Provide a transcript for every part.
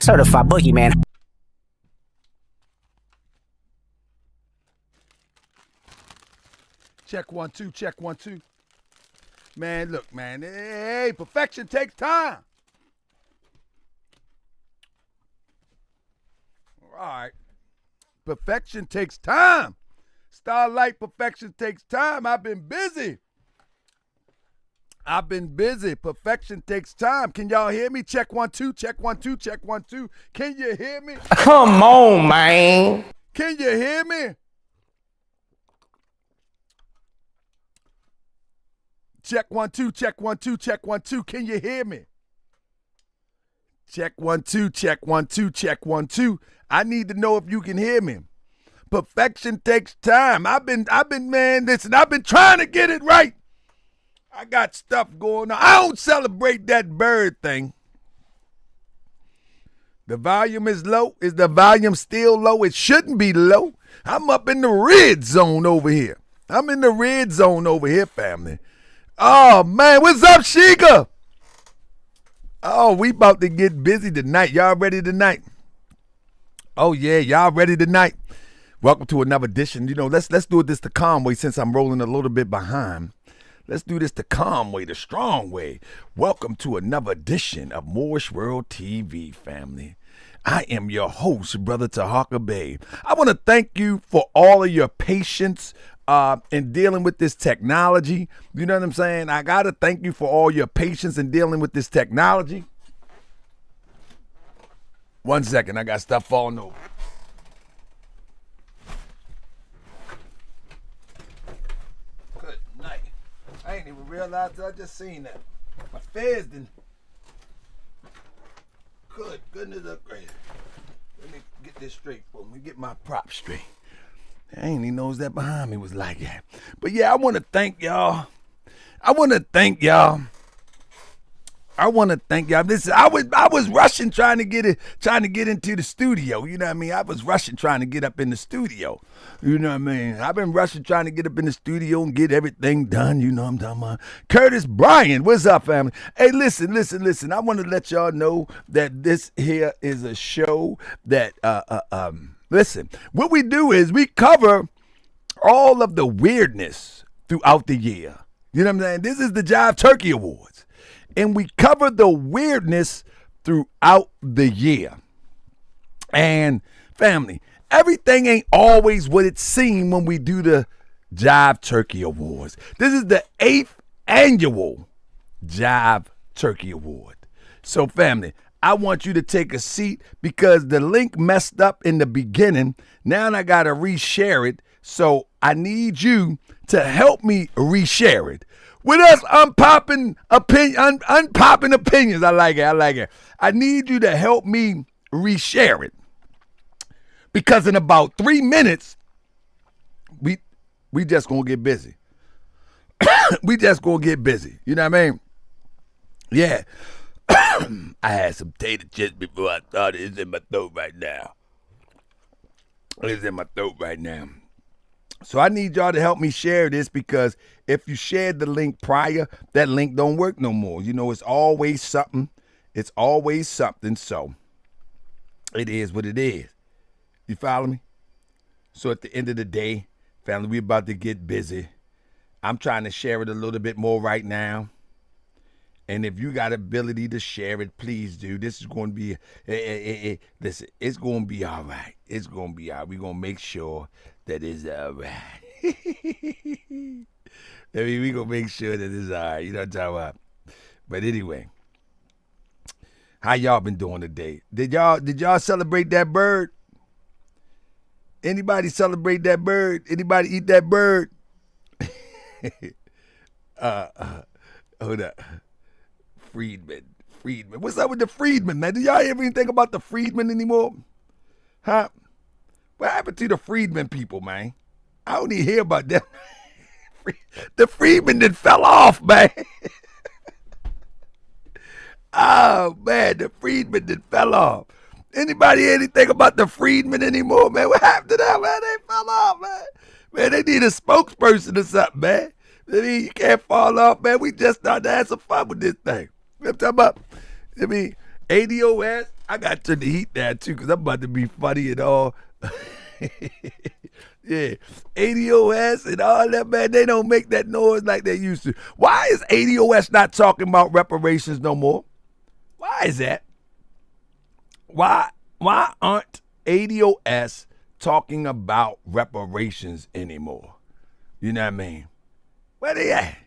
Certified boogeyman. Check 1 2, check 1 2. Man, look, man. Hey, perfection takes time. All right. Perfection takes time. Starlight, perfection takes time. I've been busy. Perfection takes time. Can y'all hear me? Check 1 2, check 1 2, check 1 2. Can you hear me? Come on, man. Can you hear me? Check 1 2, check 1 2, check 1 2. Can you hear me? Check 1 2, check 1 2, check 1 2. I need to know if you can hear me. Perfection takes time. I've been, man, listen, I've been trying to get it right. I got stuff going on. I don't celebrate that bird thing. The volume is low. Is the volume still low? It shouldn't be low. I'm up in the red zone over here. Family. Oh, man, what's up, Sheikah? Oh, we about to get busy tonight. Y'all ready tonight? Oh, yeah, y'all ready tonight? Welcome to another edition. You know, let's do this the calm way since I'm rolling a little bit behind. Let's do this the calm way, the strong way. Welcome to another edition of Moorish World TV, family. I am your host, Brother Fuqua Bey. I want to thank you for all of your patience in dealing with this technology. You know what I'm saying? I got to thank you for all your patience in dealing with this technology. 1 second, I got stuff falling over. Good night. I ain't even realized that I just seen that. My feds didn't. Good goodness of grace. Let me get this straight for me. Get my props straight. I ain't even knows that behind me was like that. But yeah, I want to thank y'all. Listen, I was rushing trying to get into the studio. You know what I mean? I was rushing trying to get up in the studio. You know what I mean? I've been rushing trying to get up in the studio and get everything done. You know what I'm talking about? Curtis Bryan, what's up, family? Hey, listen. I want to let y'all know that this here is a show that listen, what we do is we cover all of the weirdness throughout the year. You know what I'm saying? This is the Jive Turkey Awards. And we cover the weirdness throughout the year. And family, everything ain't always what it seems when we do the Jive Turkey Awards. This is the 8th annual Jive Turkey Award. So family, I want you to take a seat because the link messed up in the beginning. Now I got to reshare it. So I need you to help me reshare it. With us unpopping opinions. I like it. I need you to help me reshare it. Because in about 3 minutes, we just gonna get busy. You know what I mean? Yeah. I had some tater chips before I started. It's in my throat right now. So I need y'all to help me share this because if you shared the link prior, that link don't work no more. You know, it's always something. So it is what it is. You follow me? So at the end of the day, family, we about to get busy. I'm trying to share it a little bit more right now. And if you got ability to share it, please do. This is going to be, listen, it's going to be all right. We're going to make sure that it's all right. We're going to make sure that it's all right. You know what I'm talking about? But anyway, how y'all been doing today? Did y'all celebrate that bird? Anybody celebrate that bird? Anybody eat that bird? Hold up. Freedman. What's up with the Freedman, man? Do y'all ever even think about the Freedman anymore? Huh? What happened to the Freedman people, man? I don't even hear about them. The Freedman that fell off, man. Oh, man, the Freedman that fell off. Anybody hear anything about the Freedman anymore, man? What happened to them, man? They fell off, man. Man, they need a spokesperson or something, man. I mean, you can't fall off, man. We just started to have some fun with this thing. You know what I'm talking about? I mean, ADOS, I got to turn the heat down too, because I'm about to be funny and all. Yeah, ADOS and all that, man, they don't make that noise like they used to. Why is ADOS not talking about reparations no more? Why is that? Why aren't ADOS talking about reparations anymore? You know what I mean? Where they at?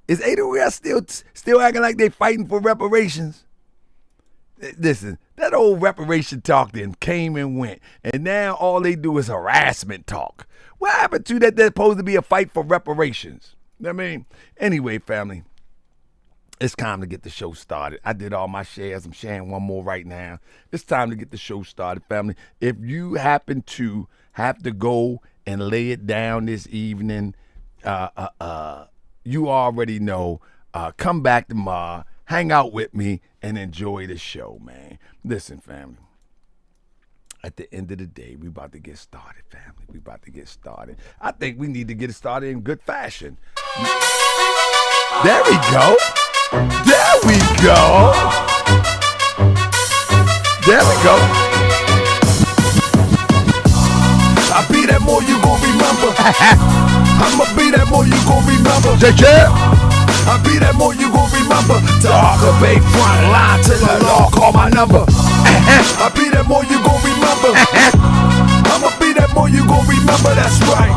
Is ADOS still acting like they fighting for reparations? Listen, that old reparation talk then came and went, and now all they do is harassment talk. What happened to that? There's supposed to be a fight for reparations. You know what I mean? Anyway, family, it's time to get the show started. I did all my shares. I'm sharing one more right now. It's time to get the show started, family. If you happen to have to go and lay it down this evening, you already know. Come back tomorrow. Hang out with me and enjoy the show, man. Listen, family. At the end of the day, we about to get started, family. We about to get started. I think we need to get it started in good fashion. There we go. There we go. There we go. I be that more you gon' remember. I'ma be that more you gon' remember. Take care. I be that more you gon' remember. Talker Bey front line till the law call my number. I be that more you gon' remember. I'ma be that more you gon' remember. That's right.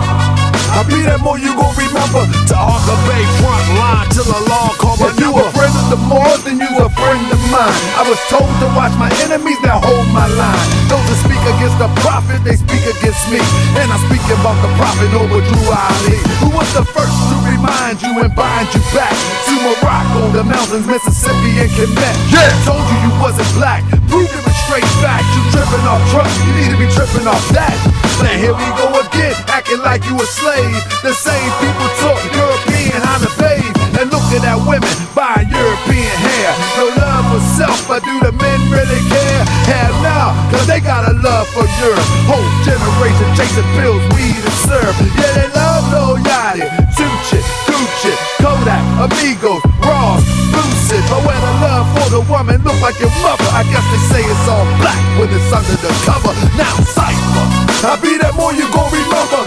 I be that more you gon' remember. Talker Bey front line till the law call my number. If you a friend of the Moors, then you a friend of mine. I was told to watch my enemies that hold my line. Those that speak against the prophet, they speak against me. And I'm speaking about the prophet over Drew Ali, who was the first to remind you and bind you back to Morocco, the mountains, Mississippi, and Quebec. Yeah, told you you wasn't black, proved it was straight fact. You tripping off drugs, you need to be tripping off that. Now here we go again, acting like you a slave. The same people taught European how to bathe, and looking at women buying European hair. No love for self, but do the men really care? Hell no, cause they got a love for Europe. Whole generation chasing pills, weed and syrup. Yeah, they love Lil Yachty, Tucci, Gucci, Kodak, Amigos, Ross, Boochie. But when the love for the woman look like your mother, I guess they say it's all black when it's under the cover. Now cypher, I be that more you gon' remember.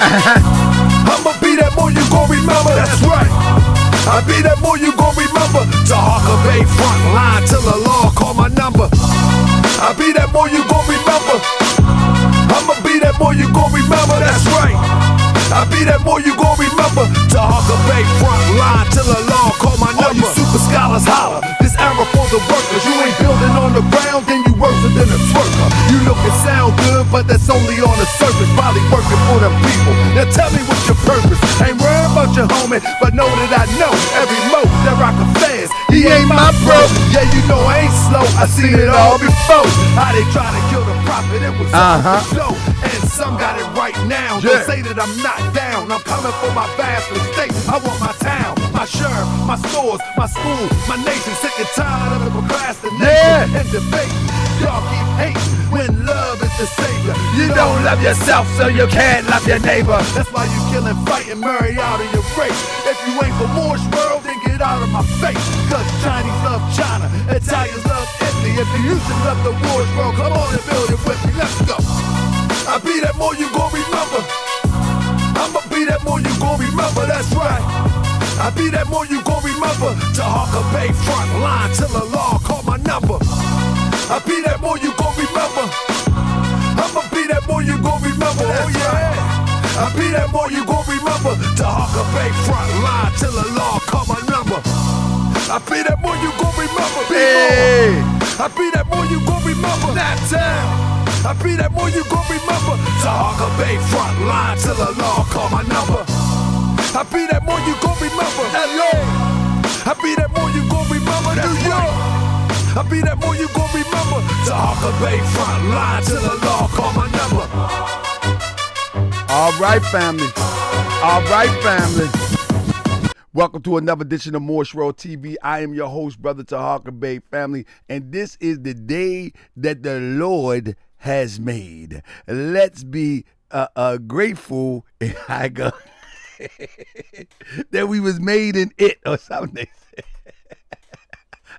I'ma be that more you gon' remember. That's right. I be that more you gon' remember. Talker Bey front line till the law call my number. I be that more you gon' remember. I'ma be that more you gon' remember. That's right. I be that more you gon' remember. Talker Bey front line till the law call my number. All you super scholars holler. This era for the workers. You ain't building on the ground, then you worse than a twerker. You look and sound good, but that's only on the surface. Probably working for them people. Now tell me what's your purpose. Ain't worried about your homie, but know that I know every mo that rock a fast. He ain't my bro. Yeah, you know I ain't slow. I seen it all before. How they try to kill the prophet, it was all show. And some got it right now. Don't say that I'm not down. I'm coming for my vast estate. I want my town, my sheriff, my stores, my school, my nation. Sick and tired of the procrastination and debate. Y'all keep hating when love is the savior. You don't love yourself, so you can't love your neighbor. That's why you killing, fighting, marry out of your race. If you ain't for Moorish world, then get out of my face. Cause Chinese love China, Italians love Italy. If you used to love the Moorish world, come on and build it with me. Let's go. I be that more you gon' remember. I'ma be that more you gon' remember. That's right. I be that more you gon' remember. Talker Bey front line till the law call my number. I be that more you gon' remember. I'ma be that more you gon' remember. Oh yeah. I be that more you gon' remember. Talker Bey front line till the law call my number. I be that more you gon' remember. Hey. I be that more you gon' remember. That town. I be that more you gon' remember. Talker Bey front line till the law call my number. I be that more you gon' remember. LA. I be that more you gon' remember. New York. I be that more you gon' remember. Talker Bey front line till the law call my number. All right, family. All right, family. Welcome to another edition of Moorish World TV. I am your host, Brother Tariq Bey, family, and this is the day that the Lord has made. Let's be grateful that we was made in it or something.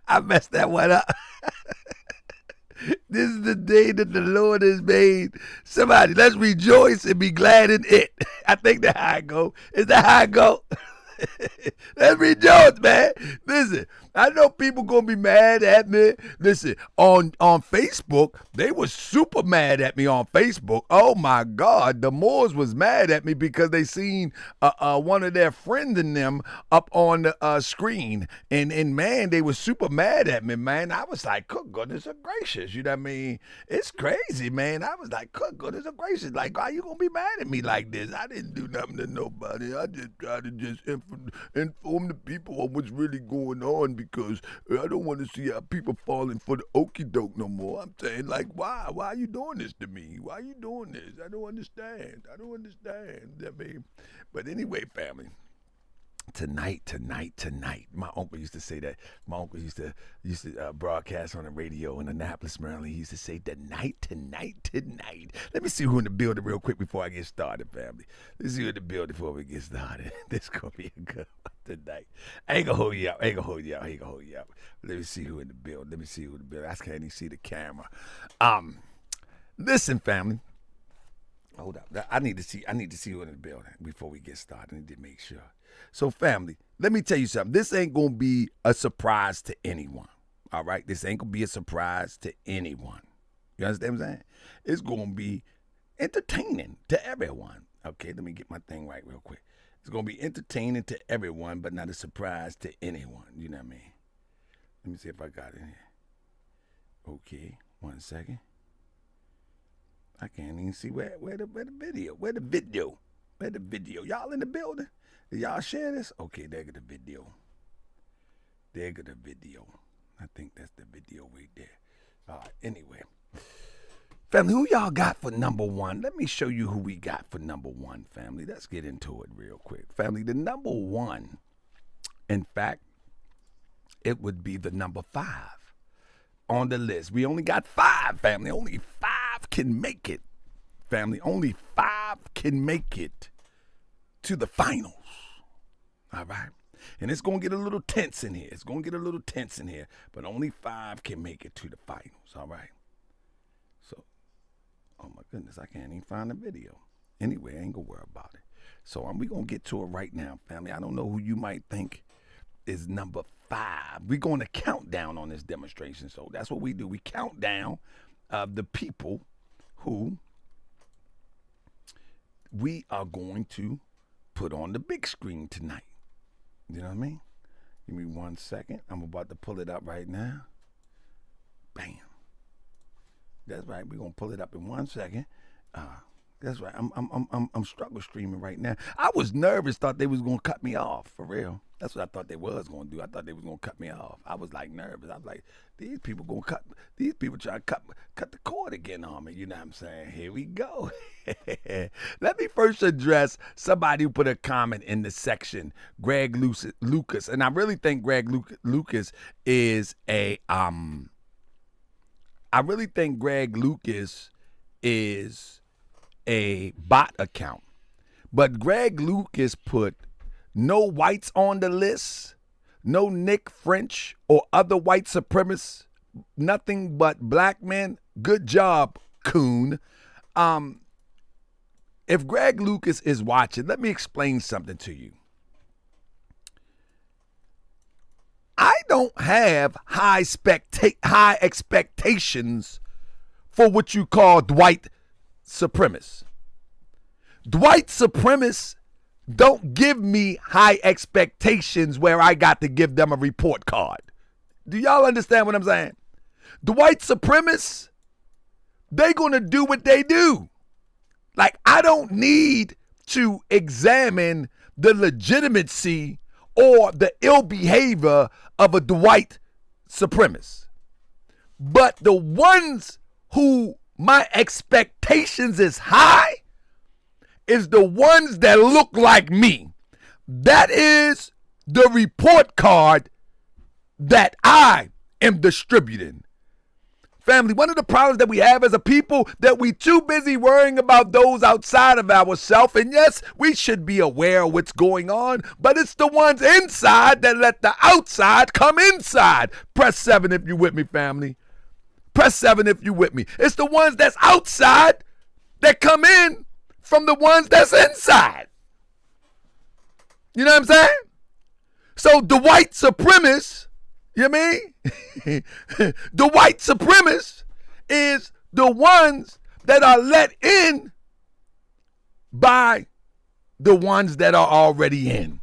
I messed that one up. This is the day that the Lord has made. Somebody, let's rejoice and be glad in it. I think that's how I go. Is that how I go? Let's rejoice, man. Listen, I know people gonna be mad at me. Listen, on Facebook, they were super mad at me on Facebook. Oh my God, the Moors was mad at me because they seen one of their friends in them up on the screen, and man, they were super mad at me, man. I was like, good goodness gracious, you know what I mean? It's crazy, man. I was like, good goodness gracious, like, why you gonna be mad at me like this? I didn't do nothing to nobody. I just tried to just inform the people on what's really going on, because I don't want to see how people falling for the okie doke no more. I'm saying, like, why are you doing this to me? Why are you doing this? I don't understand. I mean, but anyway, family. Tonight. My uncle used to say that. My uncle used to broadcast on the radio in Annapolis, Maryland. He used to say, tonight. Let me see who in the building real quick before I get started, family. Let's see who in the building before we get started. This gonna be a good one tonight. I ain't gonna hold you up. Let me see who in the building. I can't even see the camera. Listen, family. Hold up. I need to see who in the building before we get started. I need to make sure. So, family, let me tell you something. This ain't going to be a surprise to anyone, all right? This ain't going to be a surprise to anyone. You understand what I'm saying? It's going to be entertaining to everyone. Okay, let me get my thing right real quick. It's going to be entertaining to everyone, but not a surprise to anyone. You know what I mean? Let me see if I got it here. Okay, 1 second. I can't even see where the video. Where the video? Y'all in the building? Did y'all share this? Okay, there go the video. I think that's the video right there. All right, anyway. Family, who y'all got for number one? Let me show you who we got for number one, family. Let's get into it real quick. Family, the number one, in fact, it would be the number 5 on the list. We only got 5, family. Only 5 can make it, family. Only 5 can make it to the finals. All right. And it's going to get a little tense in here. But only 5 can make it to the finals. All right. So, oh my goodness, I can't even find the video. Anyway, I ain't going to worry about it. So we going to get to it right now, family. I don't know who you might think is number 5. We're going to count down on this demonstration. So that's what we do. We count down the people who we are going to put on the big screen tonight. You know what I mean? Give me 1 second. I'm about to pull it up right now. Bam. That's right. We're gonna pull it up in 1 second. That's right. I'm struggle streaming right now. I was nervous. Thought they was gonna cut me off for real. That's what I thought they was gonna do. I thought they was gonna cut me off. I was like nervous. I was like, these people trying to cut the cord again on me. You know what I'm saying? Here we go. Let me first address somebody who put a comment in the section, Greg Lucas, and I really think Greg Lucas is a bot account. But Greg Lucas put no whites on the list, no Nick French or other white supremacists, nothing but black men. Good job, coon. If Greg Lucas is watching, let me explain something to you. I don't have high expectations for what you call white supremacists. White supremacists don't give me high expectations where I got to give them a report card. Do y'all understand what I'm saying? The white supremacists, they gonna do what they do. Like, I don't need to examine the legitimacy or the ill behavior of a white supremacist. But the ones who my expectations is high is the ones that look like me. That is the report card that I am distributing. Family, one of the problems that we have as a people, that we too busy worrying about those outside of ourselves. And yes, we should be aware of what's going on, but it's the ones inside that let the outside come inside. Press 7 if you with me, family. Press 7 if you with me. It's the ones that's outside that come in from the ones that's inside. You know what I'm saying? So the white supremacists, you know what I mean? The white supremacists is the ones that are let in by the ones that are already in.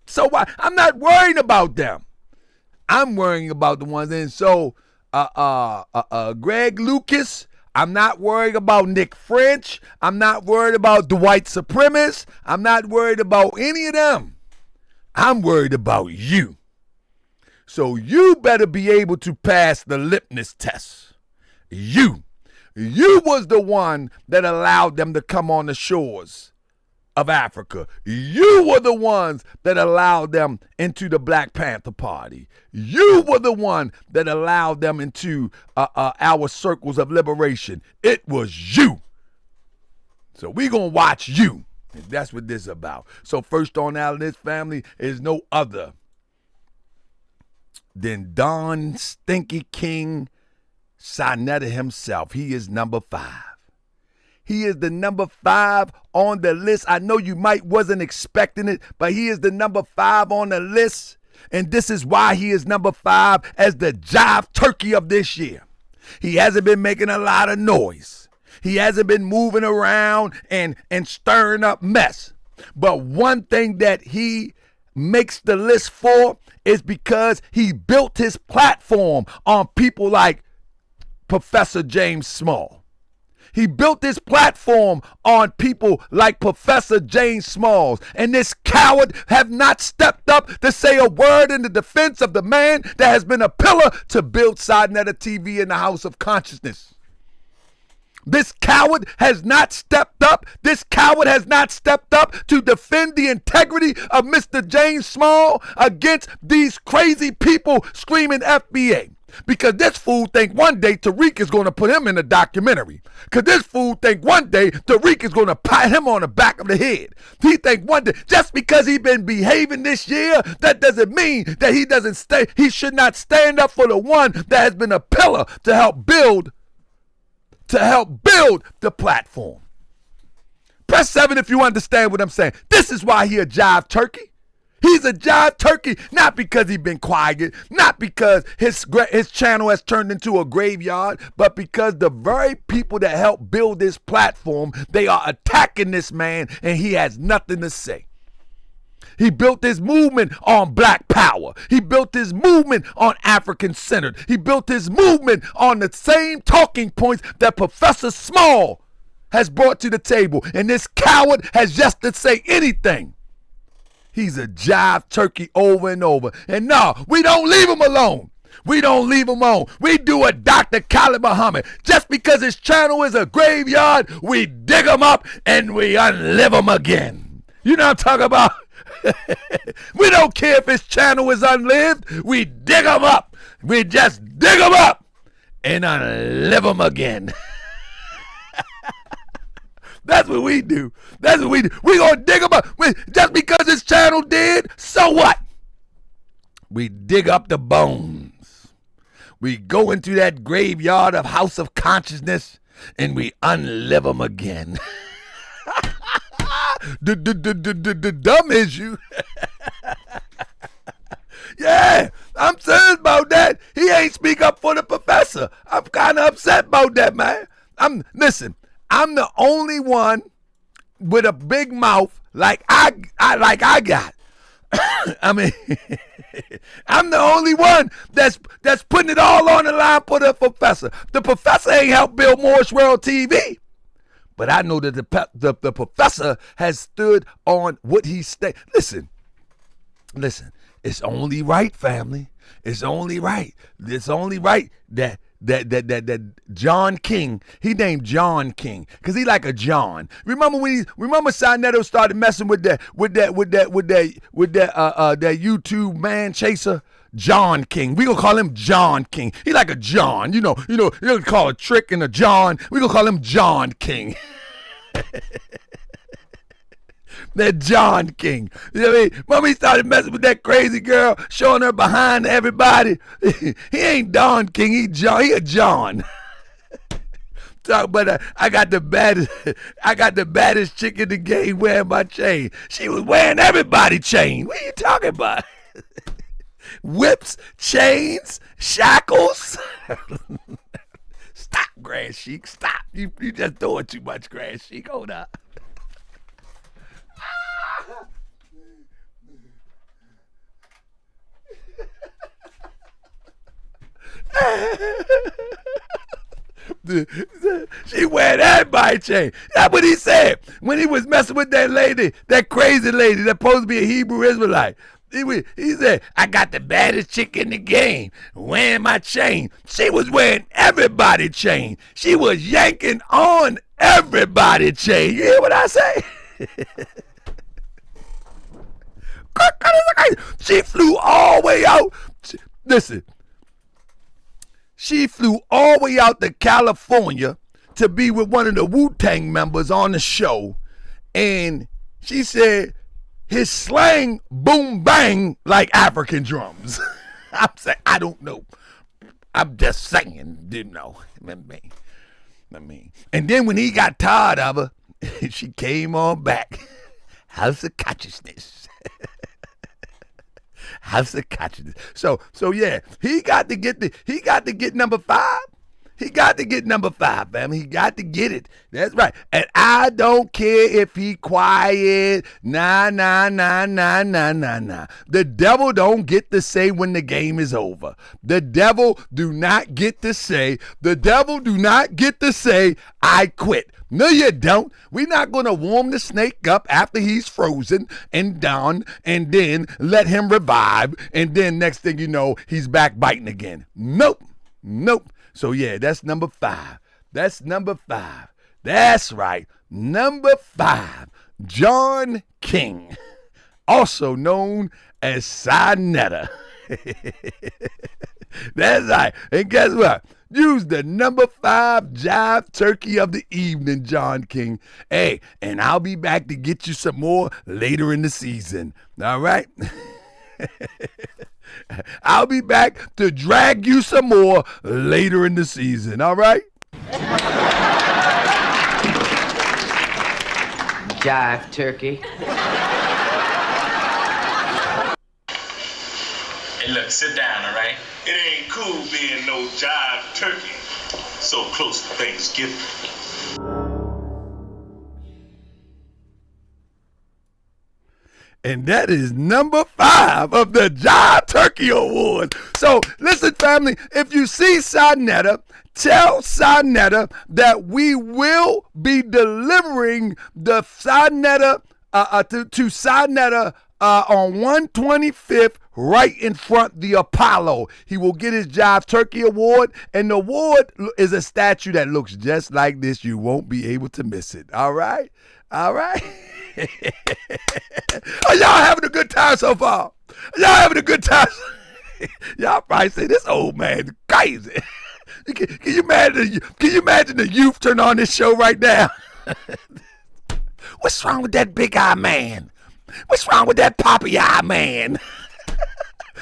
So I'm not worrying about them. I'm worrying about the ones in. So Greg Lucas, I'm not worried about Nick French. I'm not worried about the white supremacists. I'm not worried about any of them. I'm worried about you. So you better be able to pass the litmus test. You was the one that allowed them to come on the shores of Africa. You were the ones that allowed them into the Black Panther Party. You were the one that allowed them into our circles of liberation. It was you. So we gonna watch you. And that's what this is about. So first on our list, family, is no other than Don Stinky King Sinetta himself. He is number 5. He is the number 5 on the list. I know you wasn't expecting it, but he is the number 5 on the list. And this is why he is number 5 as the Jive Turkey of this year. He hasn't been making a lot of noise. He hasn't been moving around and stirring up mess. But one thing that he makes the list for is because he built his platform on people like Professor James Small. He built this platform on people like Professor James Smalls. And this coward have not stepped up to say a word in the defense of the man that has been a pillar to build Sinetta TV in the House of Consciousness. This coward has not stepped up. This coward has not stepped up to defend the integrity of Mr. James Small against these crazy people screaming FBA. Because this fool think one day Tariq is going to put him in a documentary. Because this fool think one day Tariq is going to pat him on the back of the head. He think one day, just because he been behaving this year, that doesn't mean that he should not stand up for the one that has been a pillar to help build the platform. Press 7 if you understand what I'm saying. This is why he a Jive Turkey. He's a Jive Turkey, not because he's been quiet, not because his channel has turned into a graveyard, but because the very people that helped build this platform, they are attacking this man and he has nothing to say. He built his movement on black power. He built his movement on African-centered. He built his movement on the same talking points that Professor Small has brought to the table. And this coward has yet to say anything. He's a Jive Turkey over and over. And no, we don't leave him alone. We don't leave him alone. We do a Dr. Khalid Muhammad. Just because his channel is a graveyard, we dig him up and we unlive him again. You know what I'm talking about? We don't care if his channel is unlived. We dig him up. We just dig him up and unlive him again. That's what we do. That's what we do. We gonna dig him up. Just because his channel did, so what? We dig up the bones. We go into that graveyard of House of Consciousness and we unlive them again. The dumb issue. Yeah, I'm serious about that. He ain't speak up for the professor. I'm kind of upset about that, man. Listen, I'm the only one with a big mouth like I got. I mean, I'm the only one that's putting it all on the line for the professor. The professor ain't helped build Moorish World TV. But I know that the professor has stood on what he said. Listen, it's only right, family. It's only right. It's only right that John King, he named John King because he like a John. Remember Sinetta started messing with that YouTube man chaser? John King. We gonna call him John King. He like a John. You don't call a Trick and a John. We gonna call him John King. That John King. You know what I mean? Mommy started messing with that crazy girl, showing her behind to everybody. He ain't Don King, he a John. But I got the baddest chick in the game wearing my chain. She was wearing everybody's chain. What are you talking about? Whips, chains, shackles. Stop, Grand Sheik. Stop. You just doing too much, Grand Sheik. Hold up. She wearing everybody's chain. That's what he said when he was messing with that lady, that crazy lady that's supposed to be a Hebrew Israelite. He said, I got the baddest chick in the game wearing my chain. She was wearing everybody's chain. She was yanking on everybody's chain. You hear what I say? She flew all the way out. Listen. She flew all the way out to California to be with one of the Wu-Tang members on the show. And she said, his slang boom bang like African drums. I'm saying, I don't know. I'm just saying, didn't know. I mean. And then when he got tired of her, she came on back. House of consciousness. House of consciousness. So yeah, he got to get number 5. He got to get number 5, family. He got to get it. That's right. And I don't care if he quiet. Nah. The devil don't get to say when the game is over. The devil do not get to say, I quit. No, you don't. We're not going to warm the snake up after he's frozen and down and then let him revive. And then next thing you know, he's back biting again. Nope. So yeah, that's number 5. That's right. Number 5, John King, also known as Santer. That's right. And guess what? Use the number 5 Jive Turkey of the evening, John King. Hey, and I'll be back to get you some more later in the season. All right? I'll be back to drag you some more later in the season. All right? Jive Turkey. Hey, look, sit down, all right? It ain't cool being no Jive Turkey so close to Thanksgiving. And that is number 5 of the Jive Turkey Awards. So listen, family, if you see Santer, tell Santer that we will be delivering the Santer to Santer on 125th right in front the Apollo. He will get his Jive Turkey Award, and the award is a statue that looks just like this. You won't be able to miss it. All right? Are y'all having a good time so far? Y'all having a good time? Y'all probably say this old man crazy. Can you imagine the youth turn on this show right now? What's wrong with that big eye man? What's wrong with that poppy eye man?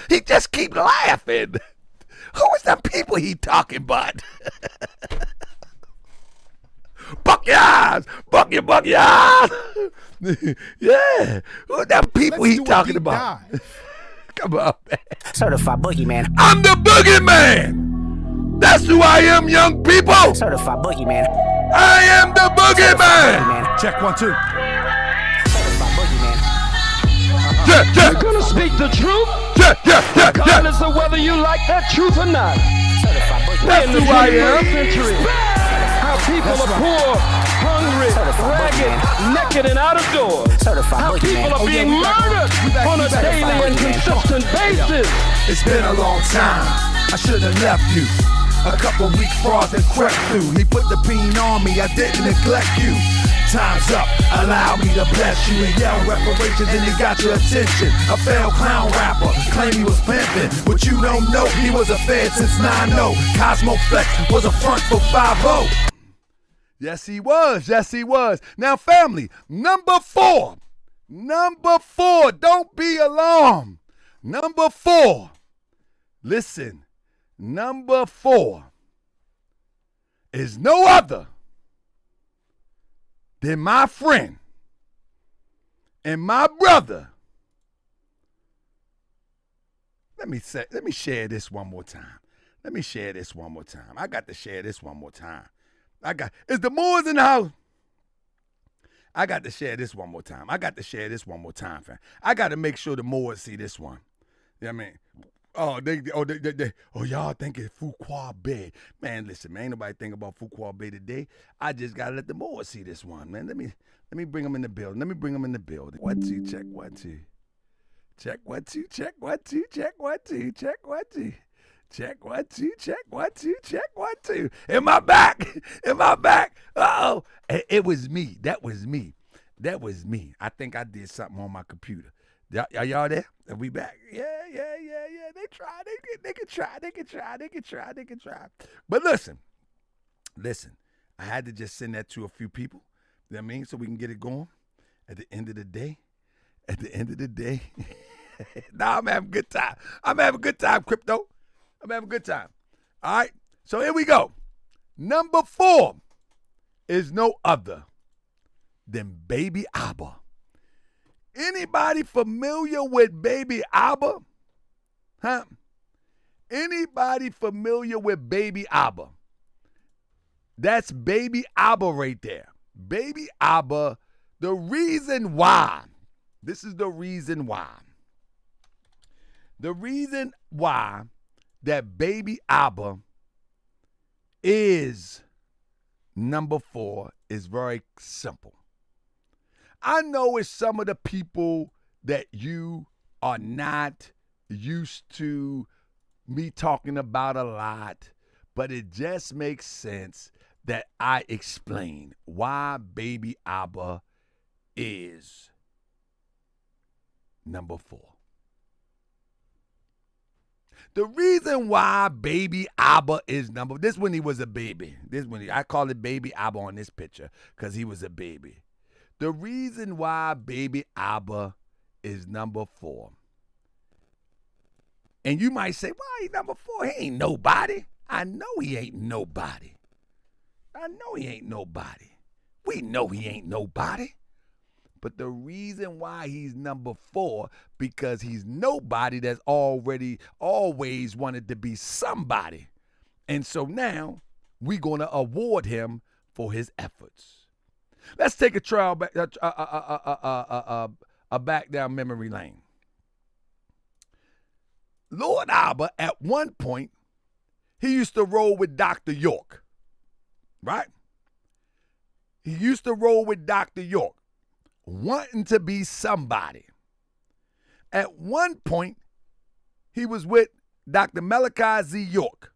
He just keep laughing. Who is the people he talking about? Buck your eyes! Buck your eyes! Yeah. Who are them people he talking about? Come on, man. Certified boogeyman. I'm the boogeyman! That's who I am, young people! Certified boogeyman. I am the boogeyman! Check 1, 2. Certified boogeyman. Yeah. You're gonna speak the truth, Yeah. regardless of whether you like that truth or not. Certified boogeyman. That's In the who I 21st am. century, how people are poor, hungry, ragged, naked, and out of doors. Certified How people boogeyman. are being murdered on a daily and consistent basis. It's been a long time. I should have left you. A couple weeks frozen crept through. He put the bean on me. I didn't neglect you. Time's up. Allow me to bless you and yell reparations, and he got your attention. A failed clown rapper claim he was pimping. What you don't know, he was a fed since 9-0. Cosmo Flex was a front for 5-0. Yes, he was. Now, family, number 4. Number 4, don't be alarmed. Number 4, listen, number 4 is no other than my friend and my brother. Let me share this one more time. I got to share this one more time. Is the Moors in the house? I got to share this one more time. fam. I got to make sure the Moors see this one. You know what I mean? Y'all think it's Fuqua Bey. Man, listen, man, ain't nobody think about Fuqua Bey today. I just got to let the Moors see this one, man. Let me bring them in the building. 1, 2, check 1, 2. Check 1, 2, check 1, 2, check 1, 2, check 1, 2. Check 1, 2, check 1, 2, check 1, 2. In my back. Uh-oh. It was me. That was me. I think I did something on my computer. Are y'all there? Are we back? Yeah. They can try. But listen. I had to just send that to a few people. You know what I mean? So we can get it going. At the end of the day. Nah, I'm having a good time. Crypto. I'm having a good time. All right. So here we go. Number 4 is no other than Baby Abba. Anybody familiar with Baby Abba? Huh? Anybody familiar with Baby Abba? That's Baby Abba right there. Baby Abba, the reason why. This is the reason why. The reason why that Baby Abba is number 4 is very simple. I know it's some of the people that you are not used to me talking about a lot, but it just makes sense that I explain why Baby Abba is number 4. The reason why Baby Abba is this when he was a baby. I call it Baby Abba on this picture because he was a baby. The reason why Baby Abba is number 4. And you might say, why he number 4? He ain't nobody. I know he ain't nobody. We know he ain't nobody. But the reason why he's number 4, because he's nobody that's always wanted to be somebody. And so now we're going to award him for his efforts. Let's take a trial back, back down memory lane. Lord Abba, at one point, he used to roll with Dr. York, right? He used to roll with Dr. York, wanting to be somebody. At one point, he was with Dr. Malachi Z. York,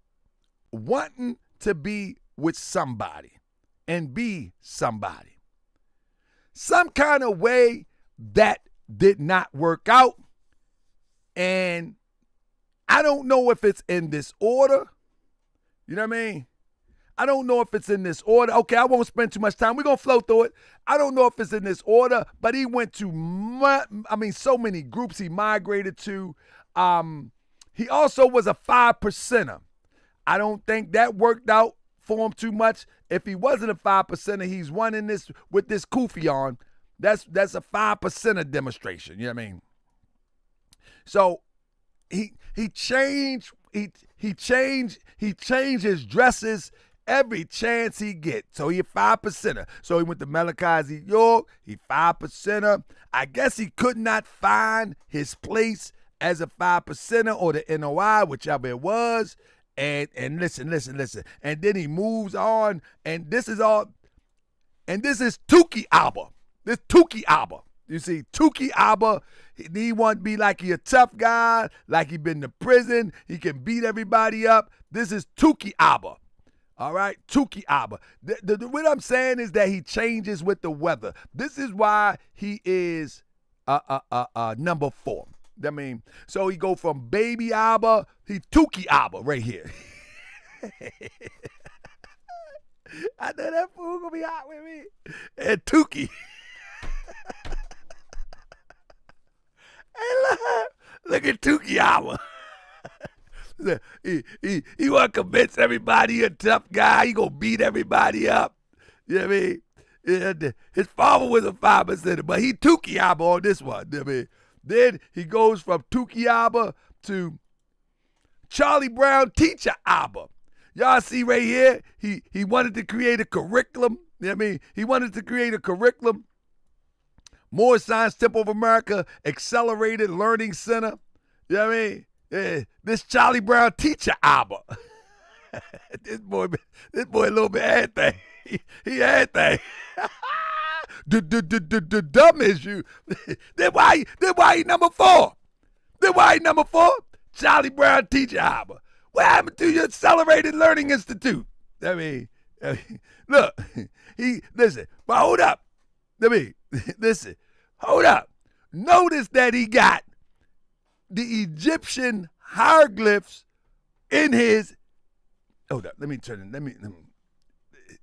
wanting to be with somebody and be somebody. Some kind of way that did not work out, and I don't know if it's in this order. You know what I mean? I don't know if it's in this order. Okay, I won't spend too much time. We're going to flow through it. I don't know if it's in this order, but he went to, so many groups he migrated to. He also was a 5%er. I don't think that worked out for him too much. If he wasn't a 5%er, he's running this with this kufi on. That's a 5%er demonstration. You know what I mean? So he changed his dresses every chance he get. So he a 5%er. So he went to Malachi Z. York. He 5%er. I guess he could not find his place as a 5%er or the NOI, whichever it was. And listen. And then he moves on. And this is Tuki Abba. This Tuki Abba. You see, Tuki Abba, he want to be like he a tough guy, like he been to prison. He can beat everybody up. This is Tuki Abba. All right, Tuki Abba. What I'm saying is that he changes with the weather. This is why he is number 4. I mean, so he go from Baby Abba, he Tuki Abba right here. I know that fool gonna be hot with me. And Tuki. Look at Tookie Abba. He want to convince everybody he a tough guy. He going to beat everybody up. You know what I mean? Yeah, his father was a 5%, but he Tookie Abba on this one. You know what I mean? Then he goes from Tookie Abba to Charlie Brown teacher Abba. Y'all see right here, he wanted to create a curriculum. You know what I mean? He wanted to create a curriculum. More Science Temple of America Accelerated Learning Center. You know what I mean? Yeah, this Charlie Brown teacher Abba. this boy a little bit everything. He everything. The dumb issue. Then why he number 4? Then why he number 4? Charlie Brown teacher Abba. What happened to your Accelerated Learning Institute? I mean, look, listen, but hold up. Listen, hold up. Notice that he got the Egyptian hieroglyphs in his, hold up, let me turn it,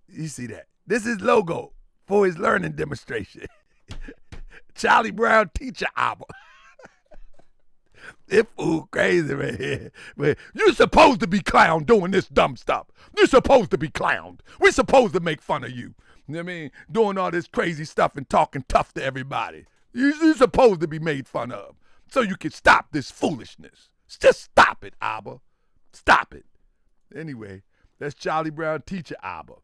you see that? This is logo for his learning demonstration. Charlie Brown teacher Abba. This fool crazy right here. But you're supposed to be clown doing this dumb stuff. You're supposed to be clowned. We're supposed to make fun of you. You know what I mean? Doing all this crazy stuff and talking tough to everybody. You're supposed to be made fun of. So you can stop this foolishness. Just stop it, Abba. Stop it. Anyway, that's Charlie Brown teacher Abba.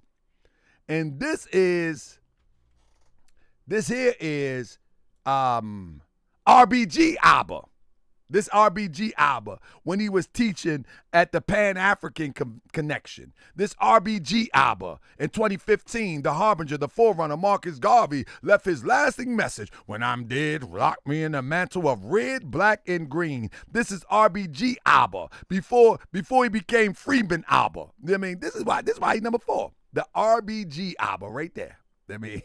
And this here is RBG Abba. This RBG Abba, when he was teaching at the Pan-African Connection. This RBG Abba, in 2015, the harbinger, the forerunner, Marcus Garvey, left his lasting message. When I'm dead, lock me in a mantle of red, black, and green. This is RBG Abba, before he became Freeman Abba. I mean, this is why he's number 4. The RBG Abba right there. I mean,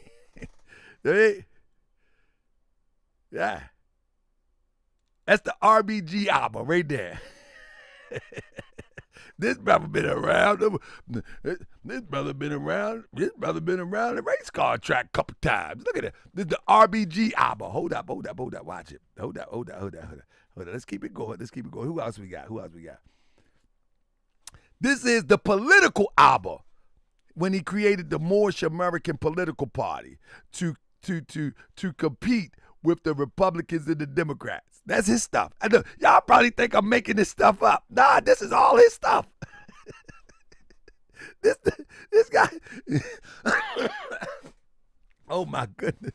yeah. That's the RBG Abba right there. This brother been around. This brother been around the race car track a couple times. Look at that. This is the RBG Abba. Hold up. Watch it. Hold up. Let's keep it going. Who else we got? This is the political Abba when he created the Moorish American political party to compete with the Republicans and the Democrats. That's his stuff. I know, y'all probably think I'm making this stuff up. Nah, this is all his stuff. This guy. Oh my goodness.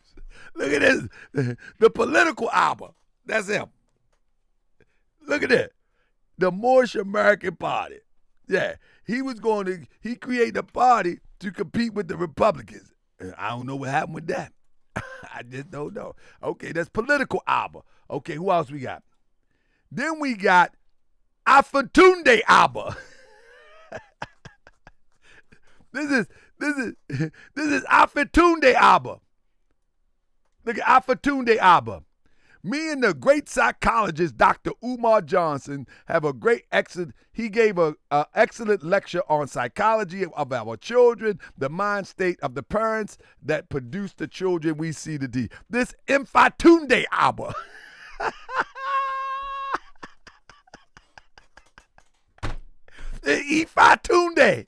Look at this. The political Abba. That's him. Look at that. The Moorish American Party. Yeah. He created a party to compete with the Republicans. I don't know what happened with that. I just don't know. Okay, that's political Abba. Okay, who else we got? Then we got Afatunde Abba. This is Afatunde Abba. Look at Afatunde Abba. Me and the great psychologist, Dr. Umar Johnson, have a great excellent. He gave an excellent lecture on psychology of our children, the mind state of the parents that produce the children we see today. This Mfatunde Abba. Ifatunde.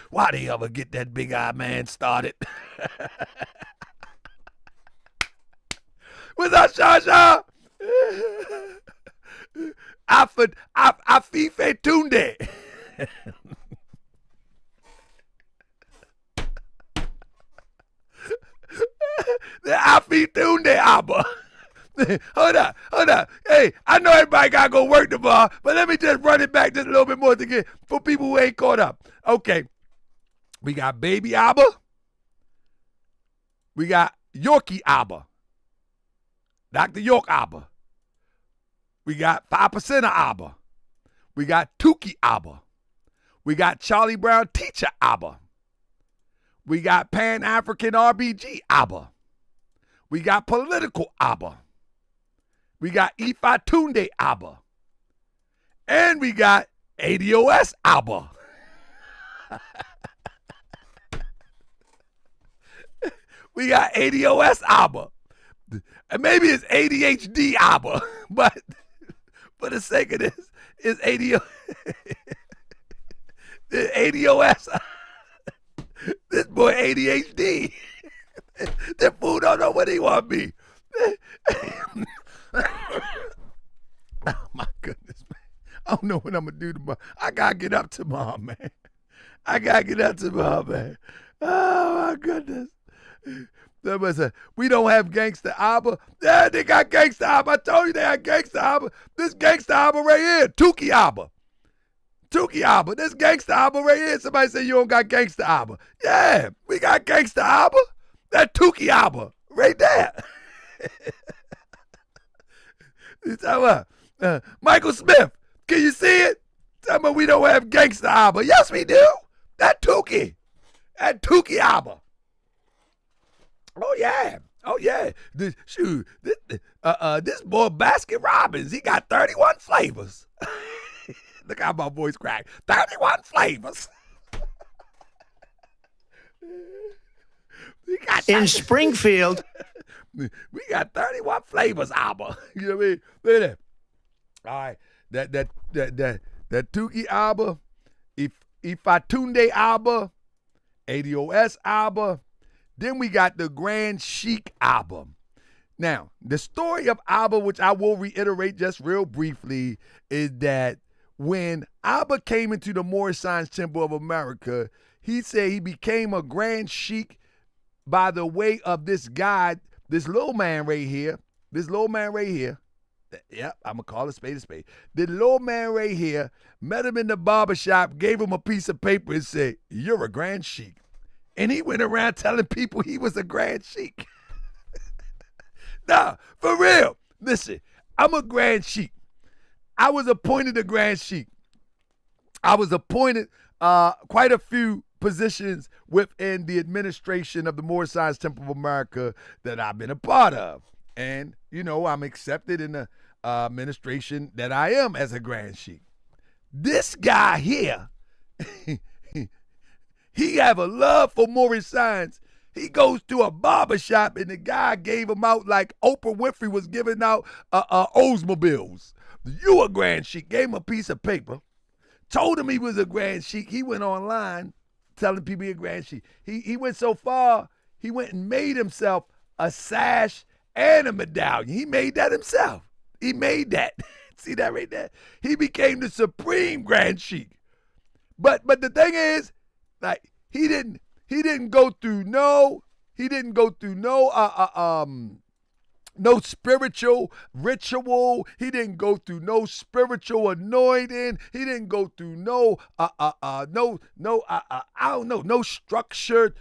Why they ever get that big-eyed man started? What's up, Shasha? Afife Tunde. The Afife Tunde Abba. Hold up. Hey, I know everybody got to go work tomorrow, but let me just run it back just a little bit more to get for people who ain't caught up. Okay. We got Baby Abba. We got Yorkie Abba. Dr. York Abba. We got 5% Abba. We got Tookie Abba. We got Charlie Brown Teacher Abba. We got Pan-African RBG Abba. We got Political Abba. We got Ifatunde Abba. And we got ADOS Abba. We got ADOS Abba. And maybe it's ADHD Abba, but for the sake of this, it's ADOS. This boy ADHD. That fool don't know what he want to be. Oh my goodness, man. I don't know what I'm gonna do tomorrow. I gotta get up tomorrow, man. Oh my goodness. Somebody said, we don't have Gangsta Abba. Yeah, they got Gangsta Abba. I told you they had Gangsta Abba. This Gangsta Abba right here, Tuki Abba. This Gangsta Abba right here. Somebody said you don't got Gangsta Abba. Yeah, we got Gangsta Abba. That Tuki Abba right there. You talking about Michael Smith? Can you see it? Talking about we don't have Gangsta Abba. Yes, we do. That Tuki Abba. Oh yeah. This boy Baskin Robbins, he got 31 flavors. Look how my voice cracked. 31 flavors. In Springfield. We got 31 flavors, Abba. You know what I mean? Look at that. All right. That Tuki Abba, Ifatunde Abba, ADOS Abba. Then we got the Grand Sheik Abba. Now, the story of Abba, which I will reiterate just real briefly, is that when Abba came into the Moorish Science Temple of America, he said he became a Grand Sheik by the way of this guy, this little man right here. Yep, I'm going to call a spade a spade. The little man right here met him in the barbershop, gave him a piece of paper and said, you're a Grand Sheik. And he went around telling people he was a Grand Sheik. Nah, for real. Listen, I'm a Grand Sheik. I was appointed a Grand Sheik. I was appointed quite a few positions within the administration of the Moorish Science Temple of America that I've been a part of. And, I'm accepted in the administration that I am as a Grand Sheik. This guy here, he have a love for Moorish science. He goes to a barbershop and the guy gave him out like Oprah Winfrey was giving out Oldsmobiles. You a Grand Sheik. Gave him a piece of paper. Told him he was a Grand Sheik. He went online telling people he a Grand Sheik. He went so far, he went and made himself a sash and a medallion. He made that himself. He made that. See that right there? He became the supreme Grand Sheik. But the thing is, like, he didn't go through no spiritual ritual. He didn't go through no spiritual anointing. He didn't go through no structured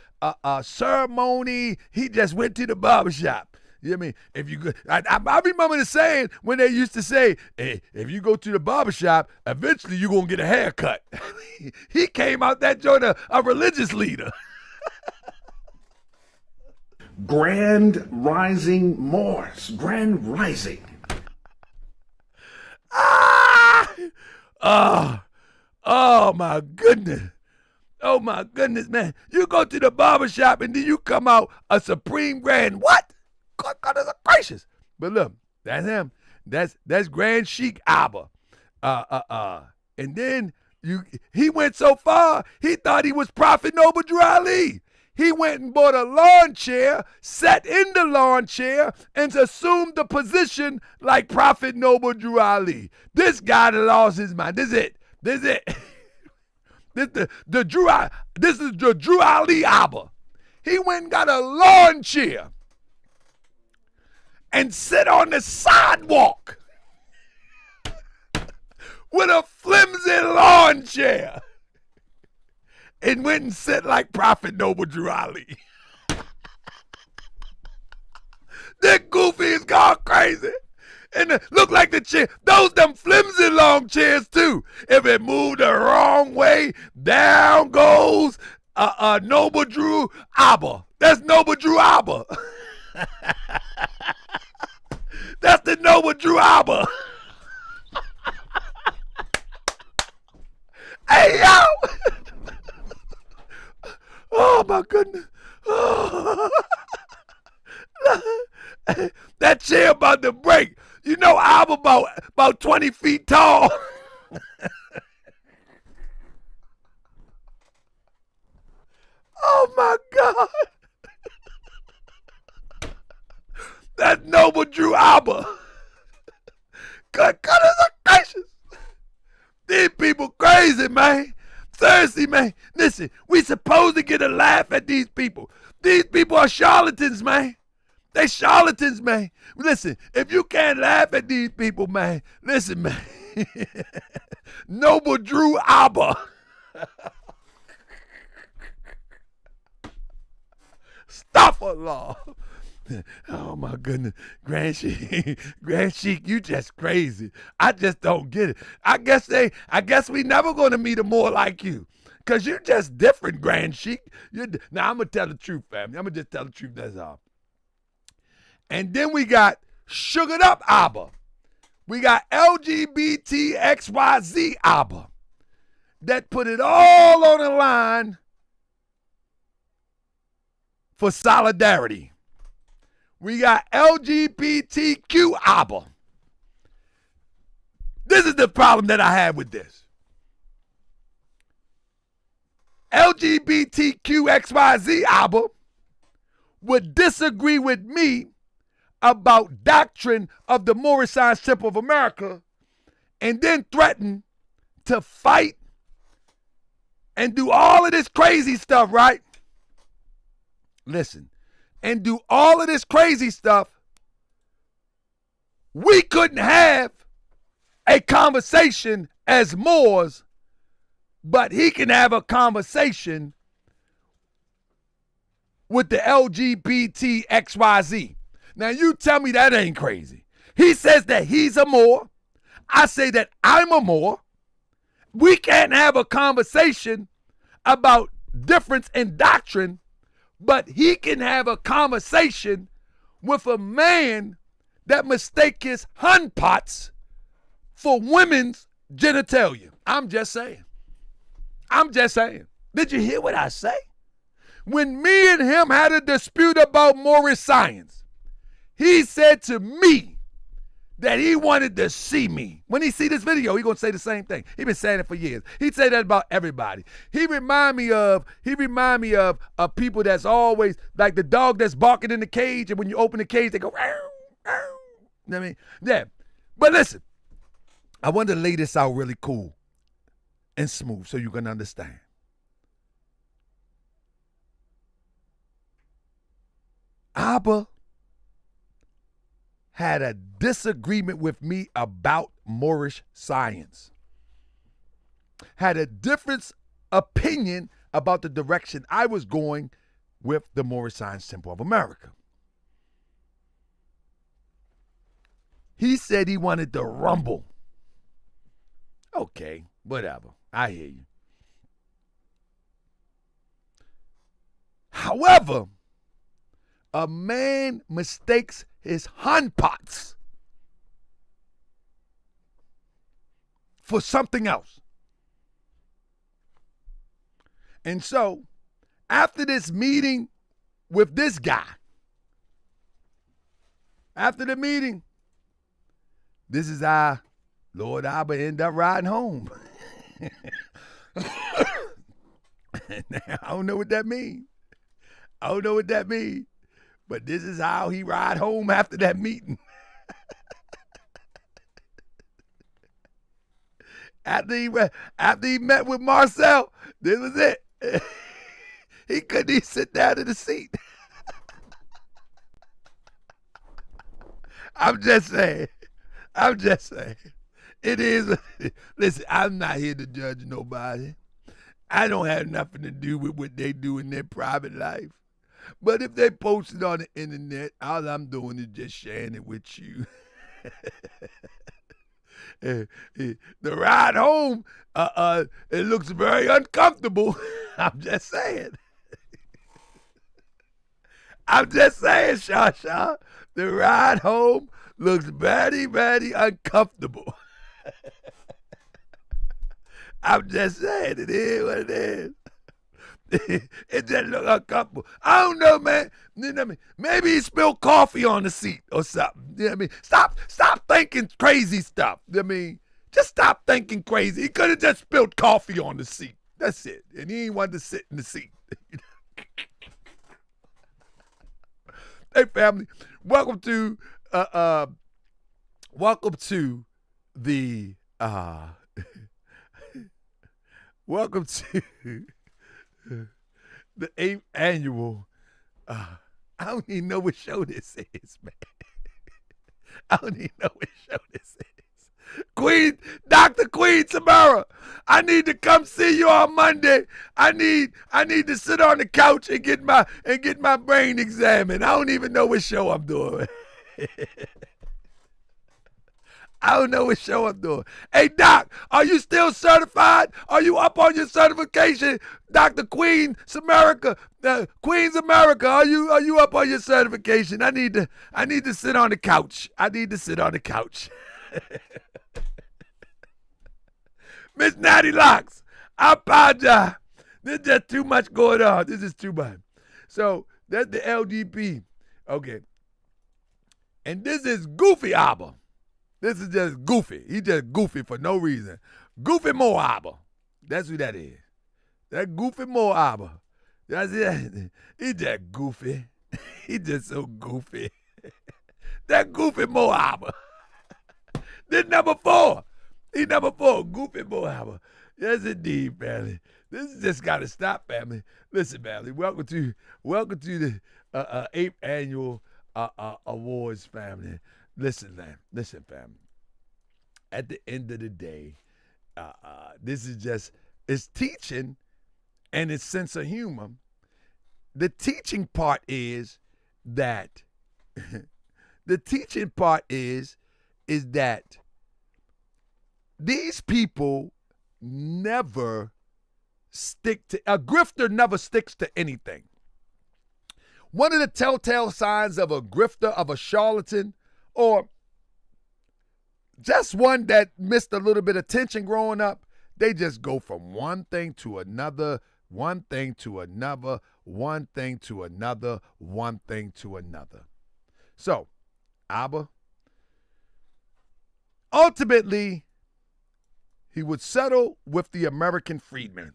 ceremony. He just went to the barbershop. You know what I mean? If you go, I remember the saying when they used to say, hey, if you go to the barbershop, eventually you're going to get a haircut. He came out that joint a religious leader. Grand Rising Moors. Grand Rising. Oh my goodness. Oh my goodness, man. You go to the barbershop and then you come out a supreme grand what? God is gracious. But look, that's him. That's Grand Sheik Abba. And then he went so far, he thought he was Prophet Noble Drew Ali. He went and bought a lawn chair, sat in the lawn chair, and assumed the position like Prophet Noble Drew Ali. This guy that lost his mind. This is it. This is the Drew Ali Abba. He went and got a lawn chair and sit on the sidewalk with a flimsy lawn chair and went and sit like Prophet Noble Drew Ali. That goofy is gone crazy. And look like the chair, them flimsy long chairs too. If it moved the wrong way, down goes Noble Drew Abba. That's Noble Drew Abba. That's the Noble Drew Abba. Hey, yo! Oh, my goodness. That chair about to break. You know I'm about 20 feet tall. Oh my God. That's Noble Drew Abba. Goodness gracious. These people crazy, man. Seriously, man. Listen, we supposed to get a laugh at these people. These people are charlatans, man. They charlatans, man. Listen, if you can't laugh at these people, man, listen, man. Noble Drew Abba. Stop Allah. Oh my goodness. Grand Sheik, you just crazy. I just don't get it. I guess we never gonna meet a more like you. Cause you're just different, Grand Sheik. Now I'm gonna tell the truth, family. I'm gonna just tell the truth, that's all. And then we got Sugared Up Abba. We got LGBTXYZ Abba. That put it all on the line for solidarity. We got LGBTQ Abba. This is the problem that I have with this. LGBTQXYZ Abba would disagree with me about doctrine of the Moorish Science Temple of America and then threaten to fight and do all of this crazy stuff, right? Listen, and do all of this crazy stuff. We couldn't have a conversation as Moors, but he can have a conversation with the LGBTXYZ. Now you tell me that ain't crazy. He says that he's a Moor. I say that I'm a Moor. We can't have a conversation about difference in doctrine, but he can have a conversation with a man that mistake his honpots for women's genitalia. I'm just saying. Did you hear what I say? When me and him had a dispute about Moorish science, he said to me that he wanted to see me. When he see this video, he gonna say the same thing. He been saying it for years. He'd say that about everybody. He remind me of people that's always like the dog that's barking in the cage, and when you open the cage, they go, "Row, row." You know what I mean? Yeah. But listen, I want to lay this out really cool and smooth so you can understand. Abba had a disagreement with me about Moorish science. Had a different opinion about the direction I was going with the Moorish Science Temple of America. He said he wanted to rumble. Okay, whatever. I hear you. However, a man mistakes his honpots for something else. And so, after this meeting with this guy, after the meeting, this is how Lord Abba ended up riding home. I don't know what that means. But this is how he ride home after that meeting. After he met with Marcel, this was it. He couldn't even sit down in the seat. I'm just saying. It is. Listen, I'm not here to judge nobody. I don't have nothing to do with what they do in their private life. But if they post it on the internet, all I'm doing is just sharing it with you. The ride home, it looks very uncomfortable. I'm just saying. Shasha. The ride home looks very, very uncomfortable. I'm just saying, it is what it is. It just look uncomfortable. I don't know, man. You know what I mean? Maybe he spilled coffee on the seat or something. You know what I mean? Stop thinking crazy stuff. You know what I mean? Just stop thinking crazy. He could have just spilled coffee on the seat. That's it. And he ain't wanted to sit in the seat. Hey, family. Welcome to the welcome to the 8th annual. I don't even know what show this is, man. I don't even know what show this is. Queen, Dr. Queen Samara, I need to come see you on Monday. I need to sit on the couch and get my brain examined. I don't even know what show I'm doing. I don't know what show I'm doing. Hey, Doc, are you still certified? Are you up on your certification? Dr. Queen America, Queens America, are you up on your certification? I need to sit on the couch. I need to sit on the couch. Miss Natty Locks, I apologize. There's just too much going on. This is too much. So that's the LDP. Okay. And this is Goofy Abba. This is just Goofy. He just goofy for no reason. Goofy Mo Abba. That's who that is. That Goofy Mo Abba. That's it. He just goofy. He just so goofy. That Goofy Mo Abba. This number 4. He number 4. Goofy Mo Abba. Yes, indeed, family. This is just got to stop, family. Listen, family. Welcome to the 8th annual awards, family. Listen, man. Listen, family. At the end of the day, this is just, it's teaching and it's sense of humor. The teaching part is that, these people never stick to, a grifter never sticks to anything. One of the telltale signs of a grifter, of a charlatan, or just one that missed a little bit of attention growing up, they just go from one thing to another, one thing to another, one thing to another, one thing to another. So, Abba, ultimately, he would settle with the American freedmen.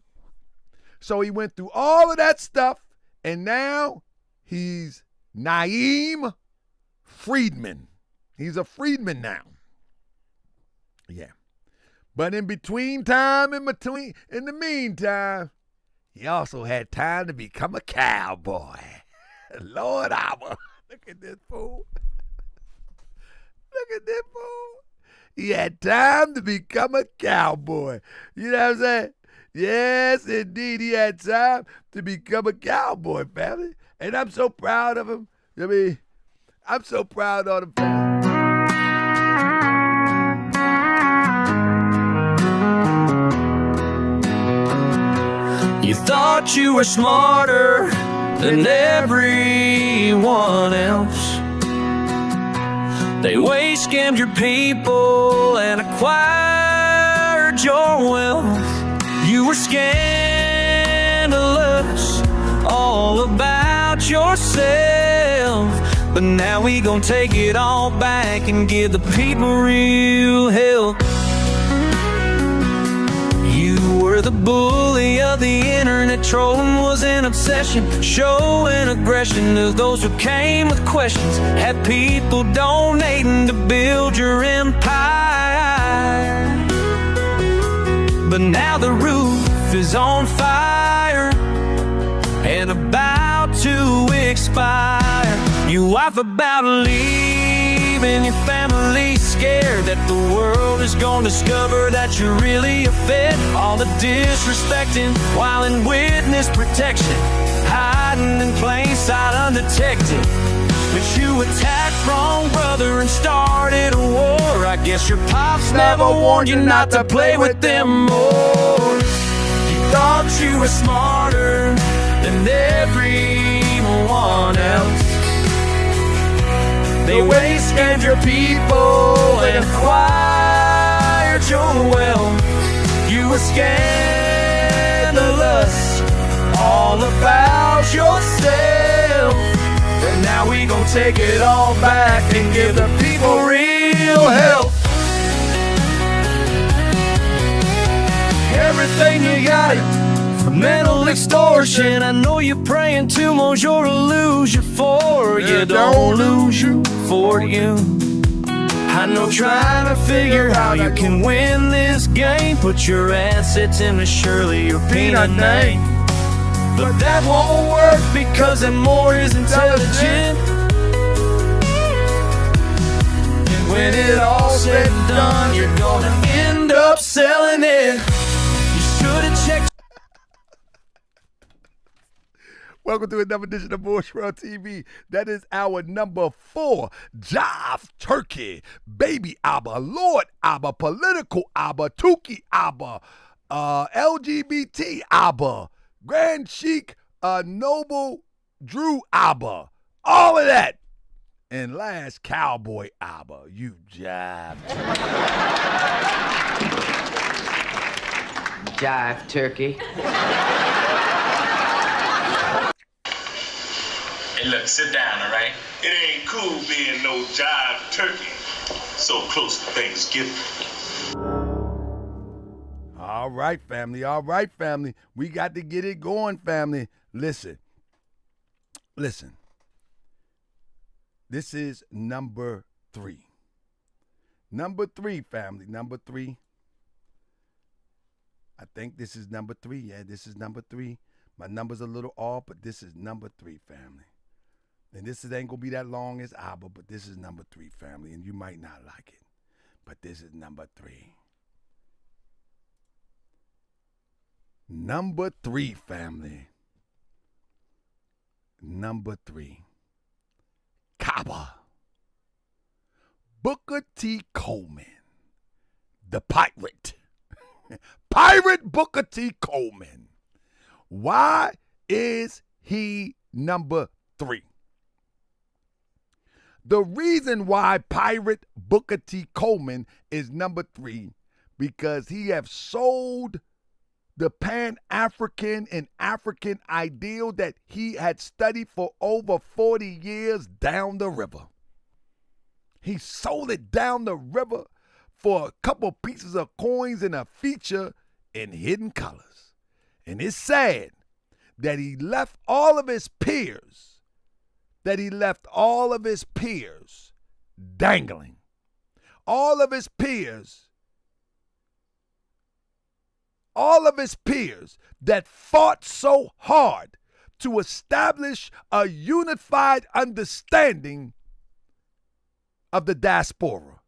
So he went through all of that stuff, and now he's Naeem Freedman. He's a freedman now. Yeah. But in the meantime, he also had time to become a cowboy. Lord Abba. Look at this fool. Look at this fool. He had time to become a cowboy. You know what I'm saying? Yes, indeed, he had time to become a cowboy, family. And I'm so proud of him. I mean, I'm so proud of him, family. You thought you were smarter than everyone else. They waste scammed your people and acquired your wealth. You were scandalous, all about yourself. But now we gon' take it all back and give the people real help. You were the bully of the internet, trolling was an obsession, showing aggression to those who came with questions. Had people donating to build your empire. But now the roof is on fire and about to expire. You laugh about leaving your family, scared that the world is gonna discover that you're really a fed. All the disrespecting while in witness protection, hiding in plain sight undetected. But you attacked wrong brother and started a war. I guess your pops never warned you not to play with them more. You thought you were smarter than everyone else. They waste scammed your people and acquired your wealth. You were scandalous, all lose yourself. And now we gon' take it all back and give the people real help. Everything you got it for mental extortion. I know you're praying to Monsieur to lose you for you. Don't lose you for you. I know trying to figure how you can win this game. Put your assets into Shirley, your peanut name. But that won't work because that more is intelligent. And when it all said and done, you're gonna end up selling it. You should have checked. Welcome to another edition of Moorish World TV. That is our number 4, Jive Turkey, Baby Abba, Lord Abba, Political Abba, Tuki Abba, LGBT Abba, Grand Sheik, Noble Drew Abba, all of that. And last, Cowboy Abba, you jive. Jive Turkey. Hey, look, sit down, all right? It ain't cool being no jive turkey so close to Thanksgiving. All right, family. All right, family. We got to get it going, family. Listen. This is number 3. Number 3, family. Number 3. I think this is number 3. Yeah, this is number 3. My number's a little off, but this is number 3, family. And this ain't gonna be that long as Abba, but this is number 3, family. And you might not like it, but this is number 3. Number 3, family. Number 3. Kaba. Booker T. Coleman. The pirate. Pirate Booker T. Coleman. Why is he number 3? The reason why Pirate Booker T. Coleman is number 3, because he have sold the Pan-African and African ideal that he had studied for over 40 years down the river. He sold it down the river for a couple pieces of coins and a feature in Hidden Colors. And it's sad that he left all of his peers, dangling. All of his peers that fought so hard to establish a unified understanding of the diaspora.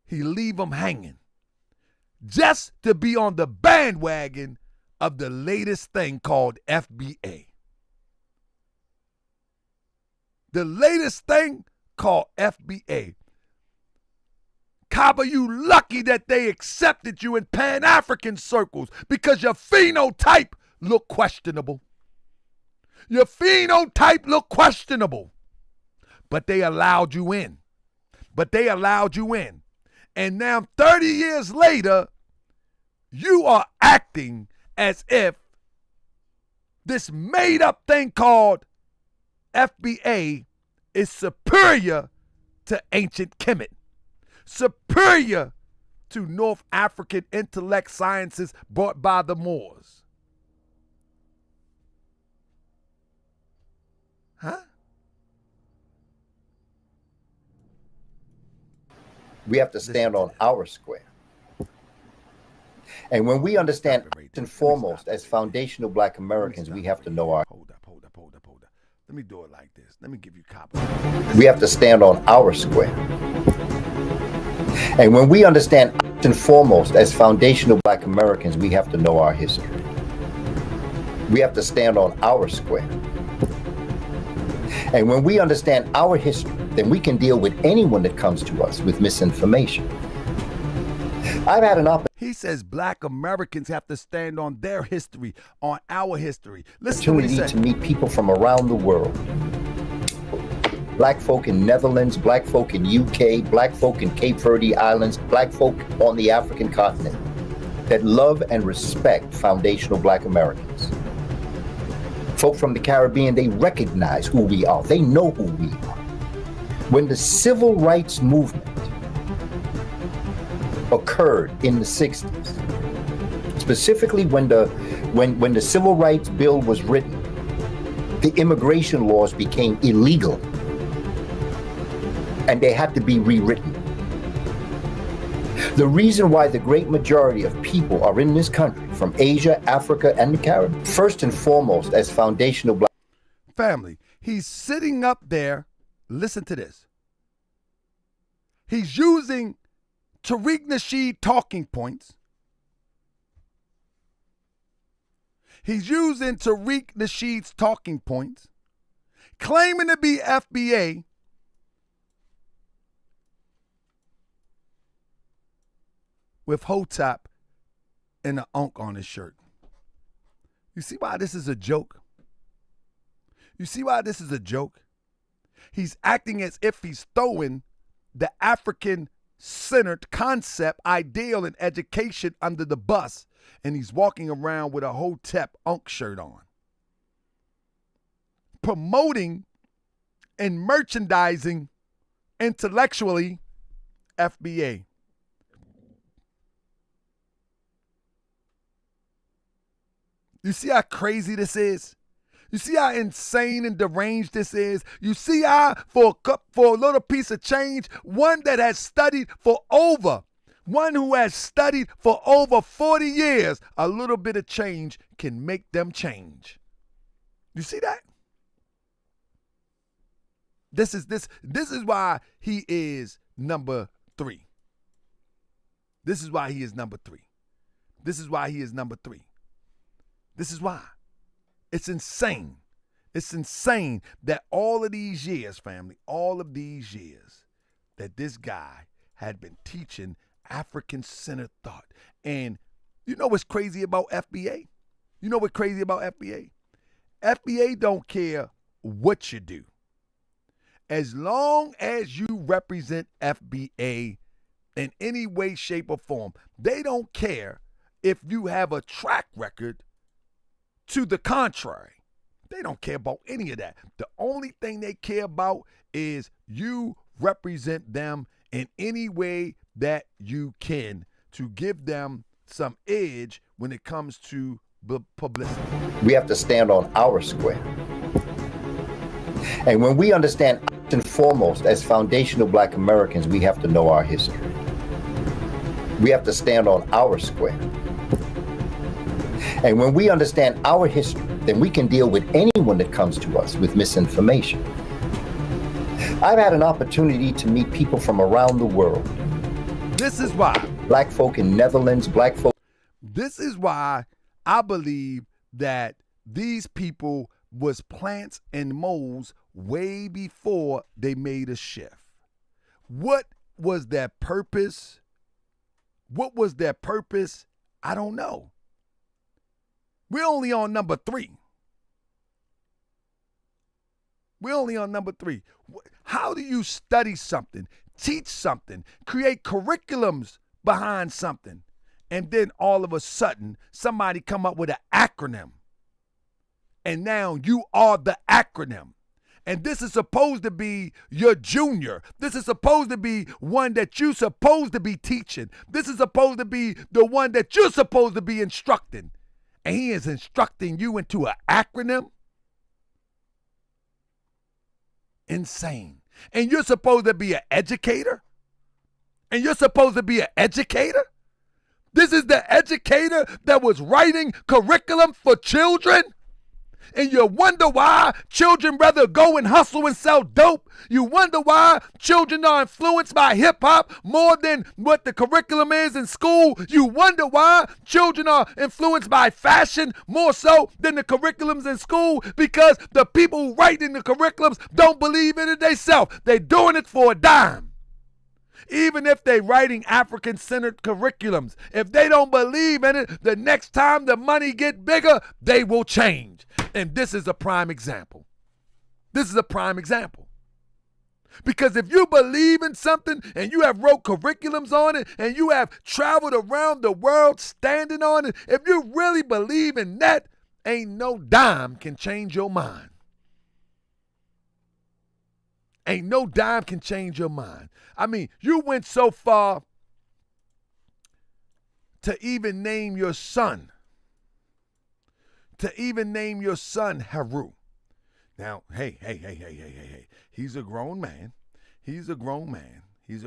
He leave them hanging just to be on the bandwagon of the latest thing called FBA. The latest thing called FBA. Kaba, you lucky that they accepted you in Pan-African circles because your phenotype look questionable. But they allowed you in. And now 30 years later, you are acting as if this made-up thing called FBA is superior to ancient Kemet, superior to North African intellect sciences brought by the Moors. Huh? We have to stand on our square. And when we understand, first and foremost, as foundational Black Americans, we have to know our... Hold up. Let me do it like this. Let me give you copy. We have to stand on our square. And when we understand, first and foremost, as foundational Black Americans, we have to know our history. We have to stand on our square. And when we understand our history, then we can deal with anyone that comes to us with misinformation. I've had an opportunity. He says Black Americans have to stand on their history, on our history. Listen to what he said. To meet people from around the world. Black folk in Netherlands, Black folk in UK, Black folk in Cape Verde Islands, Black folk on the African continent that love and respect foundational Black Americans. Folk from the Caribbean, they recognize who we are. They know who we are. When the civil rights movement occurred in the 60s, specifically when the Civil Rights Bill was written, the immigration laws became illegal and they had to be rewritten. The reason why the great majority of people are in this country, from Asia, Africa, and the Caribbean, first and foremost, as foundational black family, he's sitting up there. Listen to this. He's using Tariq Nasheed talking points. He's using Tariq Nasheed's talking points, claiming to be FBA, with Hotep and an unk on his shirt. You see why this is a joke? You see why this is a joke? He's acting as if he's throwing the African-centered concept, ideal, and education under the bus, and he's walking around with a Hotep unk shirt on. Promoting and merchandising intellectually FBA. You see how crazy this is? You see how insane and deranged this is? You see how for a little piece of change, one who has studied for over 40 years, a little bit of change can make them change. You see that? This is why he is number 3. This is why he is number 3. This is why he is number 3. This is why. It's insane. It's insane that all of these years, family, all of these years, that this guy had been teaching African-centered thought. And you know what's crazy about FBA? You know what's crazy about FBA? FBA don't care what you do. As long as you represent FBA in any way, shape, or form, they don't care if you have a track record to the contrary. They don't care about any of that. The only thing they care about is you represent them in any way that you can to give them some edge when it comes to publicity. We have to stand on our square. And when we understand, first and foremost, as foundational black Americans, we have to know our history. We have to stand on our square. And when we understand our history, then we can deal with anyone that comes to us with misinformation. I've had an opportunity to meet people from around the world. This is why. Black folk in Netherlands, black folk. This is why I believe that these people was plants and moles way before they made a shift. What was their purpose? What was their purpose? I don't know. We're only on number 3. We're only on number 3. How do you study something, teach something, create curriculums behind something, and then all of a sudden somebody come up with an acronym, and now you are the acronym? And this is supposed to be your junior. This is supposed to be one that you're supposed to be teaching. This is supposed to be the one that you're supposed to be instructing. And he is instructing you into an acronym? Insane. And you're supposed to be an educator? And you're supposed to be an educator? This is the educator that was writing curriculum for children? And you wonder why children rather go and hustle and sell dope. You wonder why children are influenced by hip-hop more than what the curriculum is in school. You wonder why children are influenced by fashion more so than the curriculums in school, because the people who writing the curriculums don't believe in it themselves. They're doing it for a dime. Even if they're writing African-centered curriculums, if they don't believe in it, the next time the money get bigger, they will change. And this is a prime example. This is a prime example. Because if you believe in something and you have wrote curriculums on it and you have traveled around the world standing on it, if you really believe in that Ain't no dime can change your mind. Ain't no dime can change your mind. I mean, you went so far to even name your son. Haru. Now, hey. He's a grown man. He's a grown man, so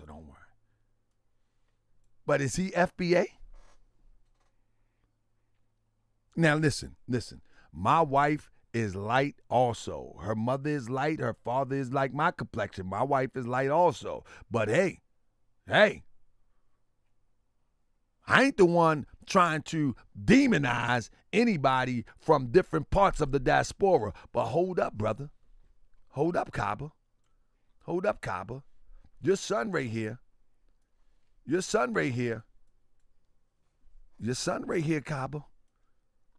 don't worry. But is he FBA? Now, listen. My wife is light also. Her mother is light. Her father is like my complexion. My wife is light also. But hey, I ain't the one trying to demonize anybody from different parts of the diaspora. But hold up, brother. Hold up, Kaba. Your son right here, Kaba.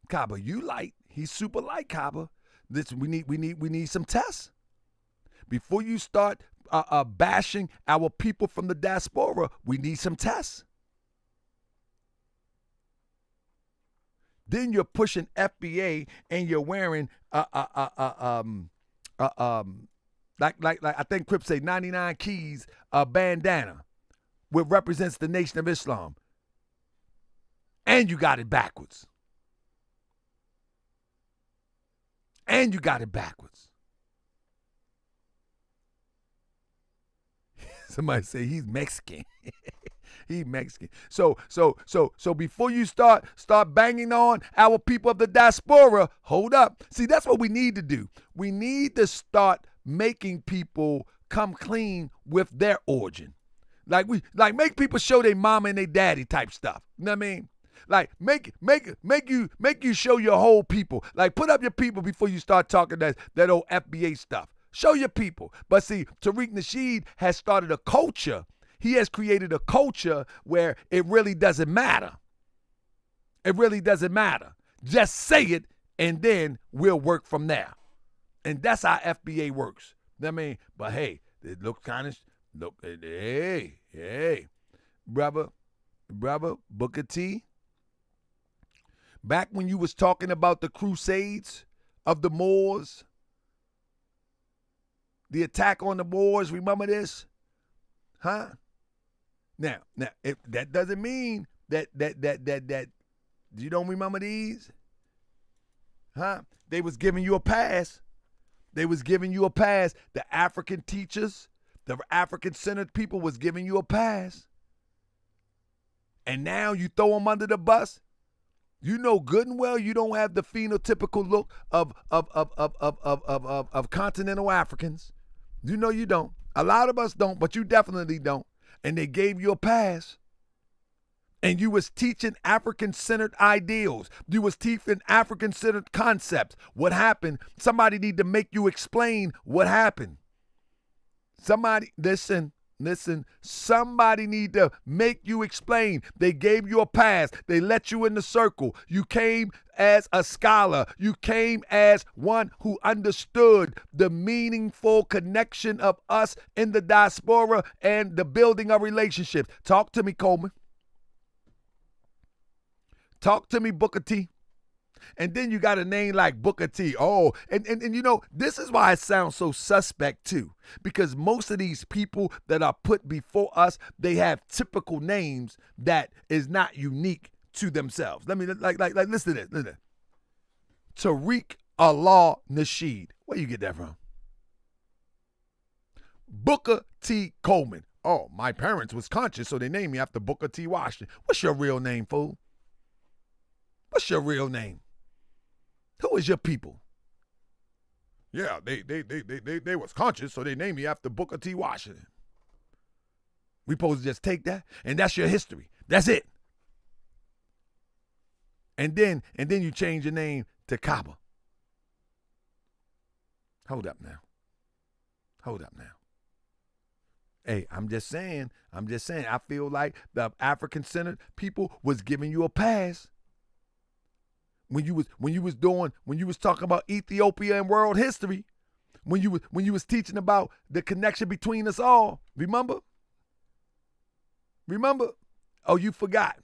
Kaba, you light. He's super light, Kaba. Listen, we need some tests. Before you start bashing our people from the diaspora, we need some tests. Then you're pushing FBA and you're wearing like I think Crips say 99 keys bandana, which represents the Nation of Islam. And you got it backwards. Somebody say he's Mexican. He's Mexican. So before you start banging on our people of the diaspora, hold up. See, that's what we need to do. We need to start making people come clean with their origin. Like make people show their mama and their daddy type stuff. You know what I mean? Like make you show your whole people. Like put up your people before you start talking that old FBA stuff. Show your people. But see, Tariq Nasheed has started a culture. He has created a culture where it really doesn't matter. Just say it and then we'll work from there. And that's how FBA works. I mean, but hey, it looks kind of, hey, brother, Booker T. Back when you was talking about the crusades of the Moors, the attack on the Moors, remember this? Huh? Now, if that doesn't mean that you don't remember these? Huh? They was giving you a pass. The African teachers, the African-centered people was giving you a pass. And now you throw them under the bus? You know good and well you don't have the phenotypical look of continental Africans. You know you don't. A lot of us don't, but you definitely don't. And they gave you a pass. And you was teaching African-centered ideals. You was teaching African-centered concepts. What happened? Somebody need to make you explain what happened. Somebody, listen. Somebody need to make you explain. They gave you a pass. They let you in the circle. You came as a scholar. You came as one who understood the meaningful connection of us in the diaspora and the building of relationships. Talk to me, Coleman. Talk to me, Booker T. And then you got a name like Booker T. Oh, and you know, this is why it sounds so suspect too. Because most of these people that are put before us, they have typical names that is not unique to themselves. Let me like listen to this. Tariq Anael Nasheed. Where you get that from? Booker T. Coleman. Oh, my parents was conscious, so they named me after Booker T. Washington. What's your real name, fool? What's your real name? Who is your people? Yeah, they was conscious, so they named me after Booker T. Washington. We supposed to just take that, and that's your history. That's it. And then you change your name to Kaba. Hold up now. Hey, I'm just saying, I feel like the African-centered people was giving you a pass. When you was talking about Ethiopia and world history, when you was teaching about the connection between us all, remember? Oh, you forgot.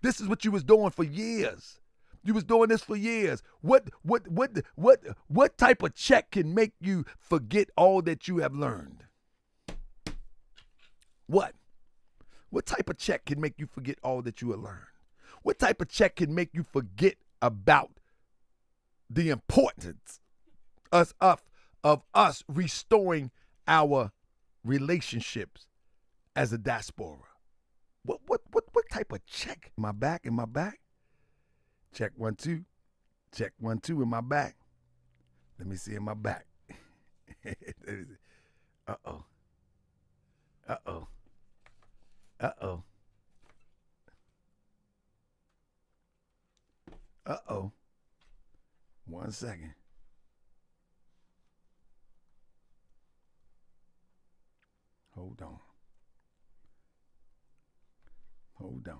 This is what you was doing for years. You was doing this for years. What type of check can make you forget all that you have learned? What? What type of check can make you forget all that you have learned? What type of check can make you forget about the importance of us restoring our relationships as a diaspora? What type of check? In my back? Check 1 2. Check 1 2 in my back. Let me see in my back. Uh-oh. Uh-oh. Uh-oh. Uh-oh. 1 second. Hold on. Hold on.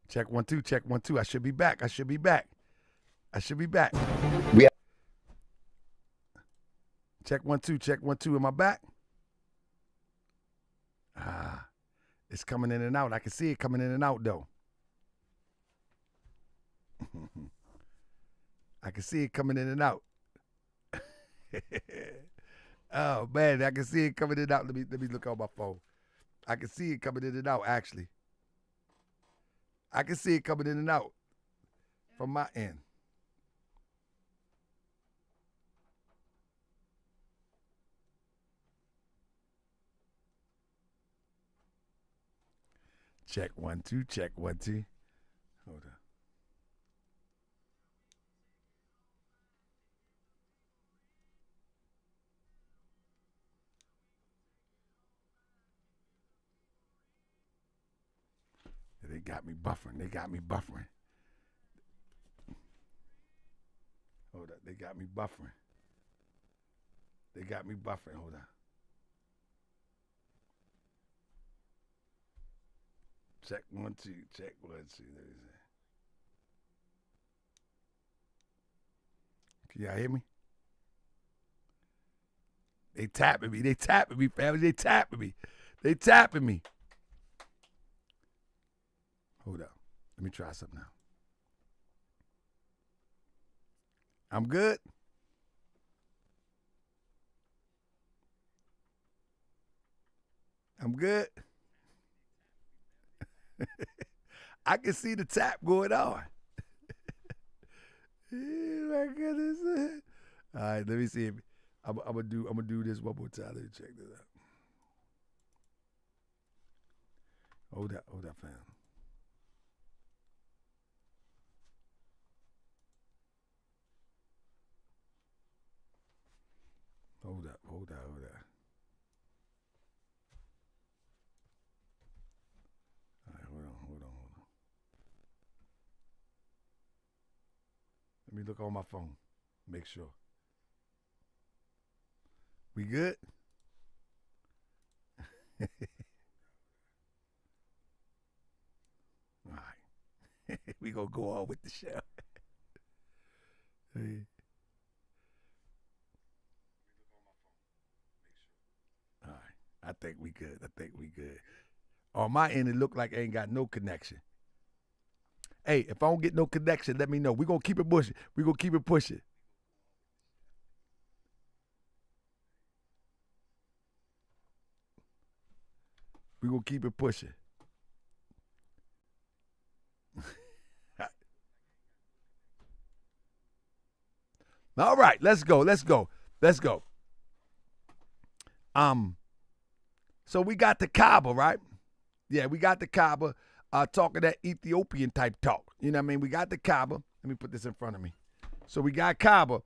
Check 1 2, check 1 2. I should be back. We Check 1 2, check 1 2 in my back. It's coming in and out. I can see it coming in and out though. I can see it coming in and out. Oh man, I can see it coming in and out. Let me look on my phone. I can see it coming in and out actually. I can see it coming in and out from my end. Check 1 2, check 1 2. Hold on. They got me buffering. Hold up. They got me buffering. Hold on. Check 1 2. Check 1 2. Let me see. Can y'all hear me? They tapping me, family. They tapping me. Hold up. Let me try something now. I'm good. I can see the tap going on. Oh my goodness. All right, let me see if I'm gonna do this one more time. Let me check this out. Hold up, fam. Hold up. All right, hold on. Let me look on my phone. Make sure. We good? All right. We gonna go on with the show. Hey. All right. I think we good. On my end, it look like I ain't got no connection. Hey, if I don't get no connection, let me know. We're going to keep it pushing. We're going to keep it pushing. All right, let's go. So we got the Kaaba, right? Yeah, we got the Kaaba talking that Ethiopian type talk. You know what I mean? We got the Kaaba. Let me put this in front of me. So we got Kaaba.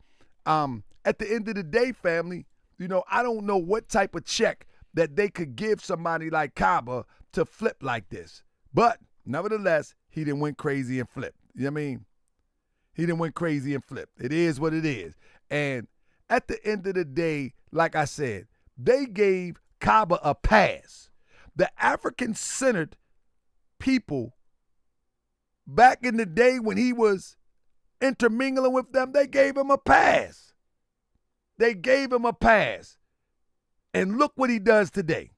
At the end of the day, family, you know, I don't know what type of check that they could give somebody like Kaaba to flip like this. But nevertheless, he didn't went crazy and flipped. You know what I mean? He done went crazy and flipped. It is what it is. And at the end of the day, like I said, they gave Kaba a pass. The African-centered people, back in the day when he was intermingling with them, they gave him a pass. They gave him a pass. And look what he does today.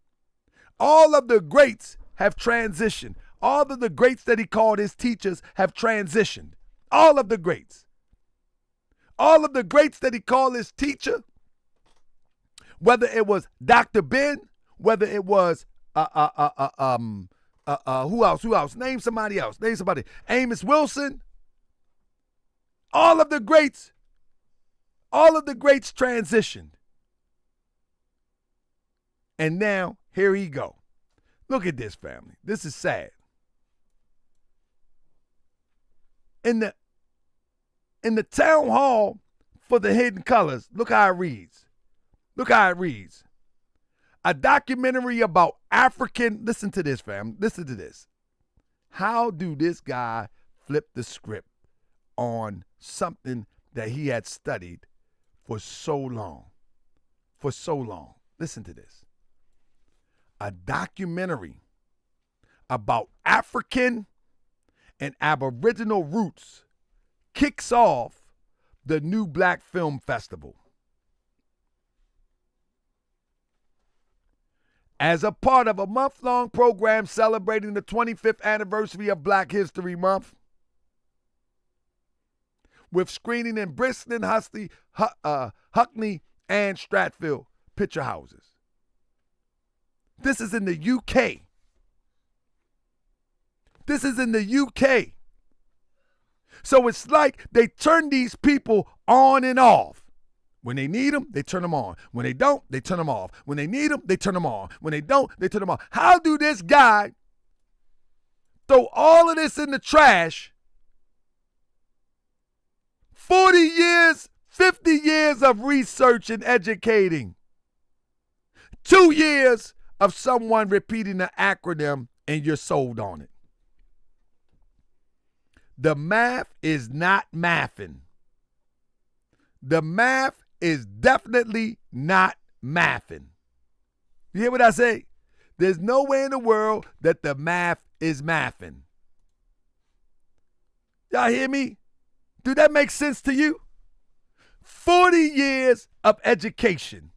All of the greats have transitioned. All of the greats that he called his teachers have transitioned. All of the greats. All of the greats that he called his teacher, whether it was Dr. Ben, whether it was who else? Name somebody else. Amos Wilson. All of the greats transitioned. And now, here he go. Look at this, family. This is sad. In the town hall for the Hidden Colors, look how it reads. A documentary about African, listen to this, fam. Listen to this. How do this guy flip the script on something that he had studied for so long? Listen to this. A documentary about African and Aboriginal roots kicks off the New Black Film Festival. As a part of a month-long program celebrating the 25th anniversary of Black History Month, with screening in Brixton, Huckney, and Stratfield picture houses. This is in the UK. So it's like they turn these people on and off. When they need them, they turn them on. When they don't, they turn them off. When they need them, they turn them on. When they don't, they turn them off. How do this guy throw all of this in the trash? 40 years, 50 years of research and educating. 2 years of someone repeating the acronym and you're sold on it. The math is not mathing. The math is definitely not mathing. You hear what I say? There's no way in the world that the math is mathing. Y'all hear me? Do that make sense to you? 40 years of education.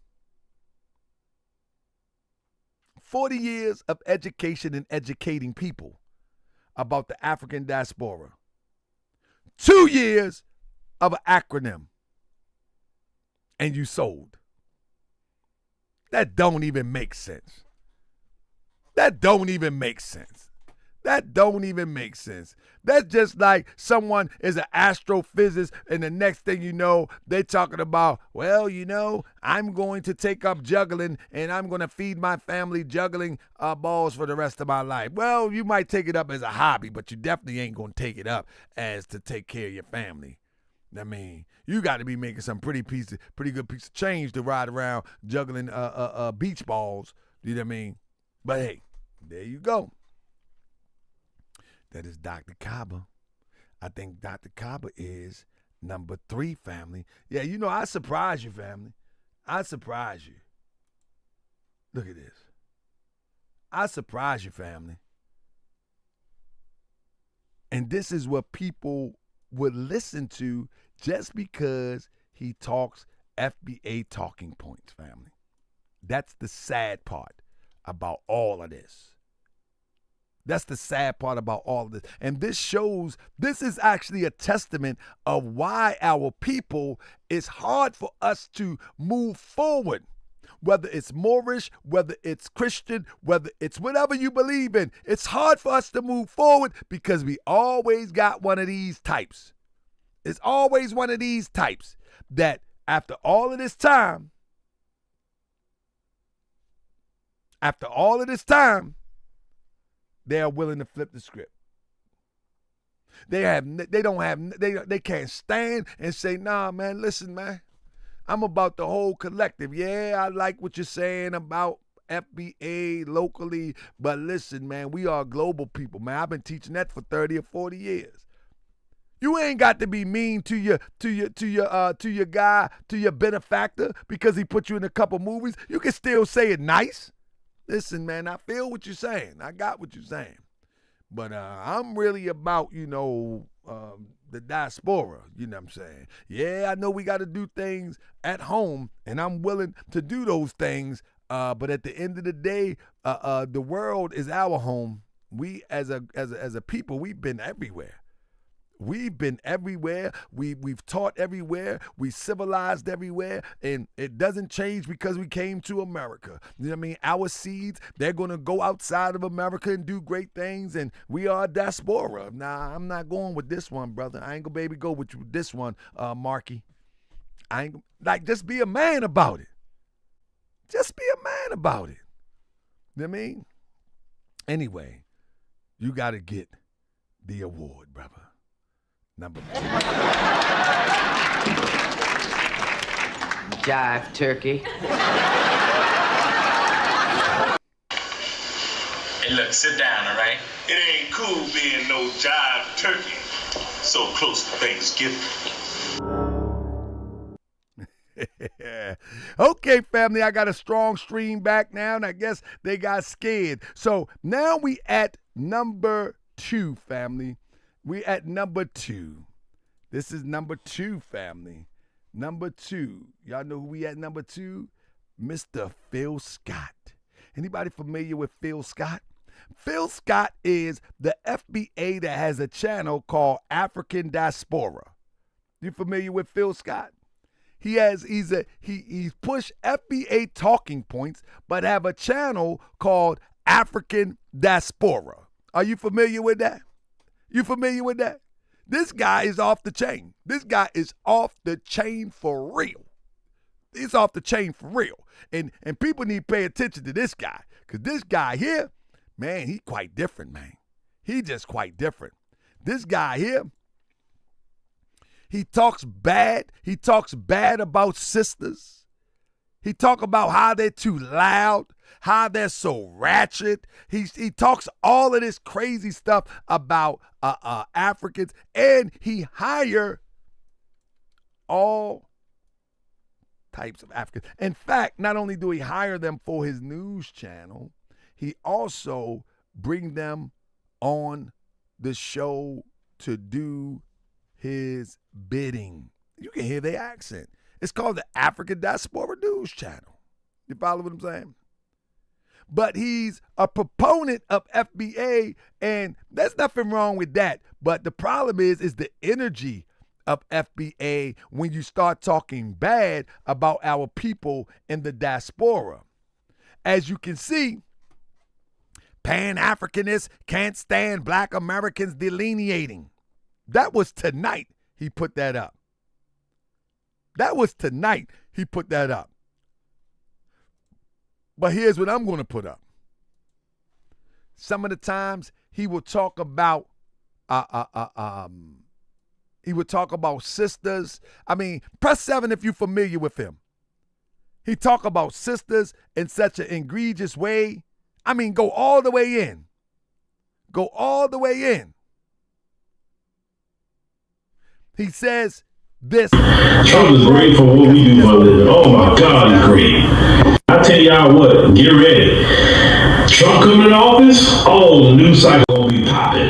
40 years of education and educating people about the African diaspora. 2 years of an acronym. And you sold. That don't even make sense. That's just like someone is an astrophysicist and the next thing you know, they're talking about, well, I'm going to take up juggling and I'm going to feed my family juggling balls for the rest of my life. Well, you might take it up as a hobby, but you definitely ain't going to take it up as to take care of your family. I mean, you got to be making some pretty good piece of change to ride around juggling beach balls. You know what I mean? But hey, there you go. That is Dr. Kaba. I think Dr. Kaba is number 3, family. Yeah, I surprise you, family. I surprise you. Look at this. I surprise you, family. And this is what people would listen to just because he talks FBA talking points, family. That's the sad part about all of this. That's the sad part about all of this. And this is actually a testament of why our people, it's hard for us to move forward. Whether it's Moorish, whether it's Christian, whether it's whatever you believe in, it's hard for us to move forward because we always got one of these types. It's always one of these types that after all of this time, they are willing to flip the script. They can't stand and say, nah, man, listen, man. I'm about the whole collective. Yeah, I like what you're saying about FBA locally, but listen, man, we are global people, man. I've been teaching that for 30 or 40 years. You ain't got to be mean to your guy, to your benefactor because he put you in a couple movies. You can still say it nice. Listen, man, I feel what you're saying. I got what you're saying. But I'm really about, the diaspora, you know what I'm saying? Yeah, I know we got to do things at home, and I'm willing to do those things. But at the end of the day, the world is our home. We as a people, we've been everywhere. We've been everywhere. We've taught everywhere. We civilized everywhere. And it doesn't change because we came to America. You know what I mean? Our seeds, they're going to go outside of America and do great things. And we are a diaspora. Nah, I'm not going with this one, brother. I ain't going to go with you with this one, Marky. I ain't just be a man about it. Just be a man about it. You know what I mean? Anyway, you got to get the award, brother. Number 2. Jive Turkey. Hey, look, sit down, all right? It ain't cool being no Jive Turkey so close to Thanksgiving. Okay, family, I got a strong stream back now, and I guess they got scared. So now we at number 2, family. We at number 2. This is number 2, family. Number 2. Y'all know who we at number 2? Mr. Phil Scott. Anybody familiar with Phil Scott? Phil Scott is the FBA that has a channel called African Diaspora. You familiar with Phil Scott? He's pushed FBA talking points, but have a channel called African Diaspora. Are you familiar with that? You familiar with that? This guy is off the chain. This guy is off the chain for real. He's off the chain for real. And people need to pay attention to this guy. Because this guy here, man, he quite different, man. He just quite different. This guy here, he talks bad. He talks bad about sisters. He talk about how they're too loud, how they're so ratchet. He talks all of this crazy stuff about Africans, and he hire all types of Africans. In fact, not only do he hire them for his news channel, he also bring them on the show to do his bidding. You can hear their accent. It's called the African Diaspora News Channel. You follow what I'm saying? But he's a proponent of FBA, and there's nothing wrong with that. But the problem is the energy of FBA when you start talking bad about our people in the diaspora. As you can see, Pan-Africanists can't stand Black Americans delineating. That was tonight he put that up. That was tonight he put that up. But here's what I'm going to put up. Some of the times he will talk about sisters. I mean, press 7 if you're familiar with him. He talk about sisters in such an egregious way. I mean, go all the way in. Go all the way in. He says this. Trump is great for what we do for a living. Oh my God, he's great. I tell y'all what, get ready. Trump coming in office, oh, the news cycle gonna be popping.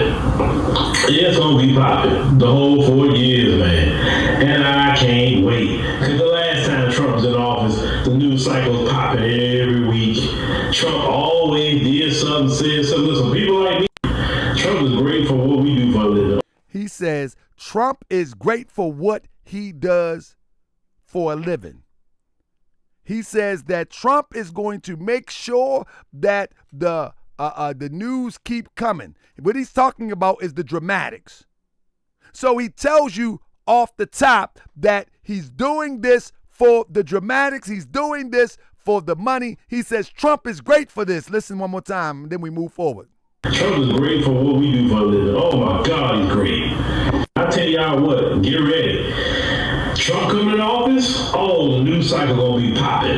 Yeah, it's gonna be popping. The whole 4 years, man. And I can't wait. Because the last time Trump was in office, the news cycle was popping every week. Trump always did something, said something. Listen, people like me, Trump is great for what we do for a living. He says Trump is great for what he does for a living. He says that Trump is going to make sure that the news keep coming. What he's talking about is the dramatics. So he tells you off the top that he's doing this for the dramatics. He's doing this for the money. He says Trump is great for this. Listen one more time, and then we move forward. Trump is great for what we do for a living. Oh my God, he's great. I tell y'all what, get ready. Trump coming in office, oh, the news cycle gonna be popping.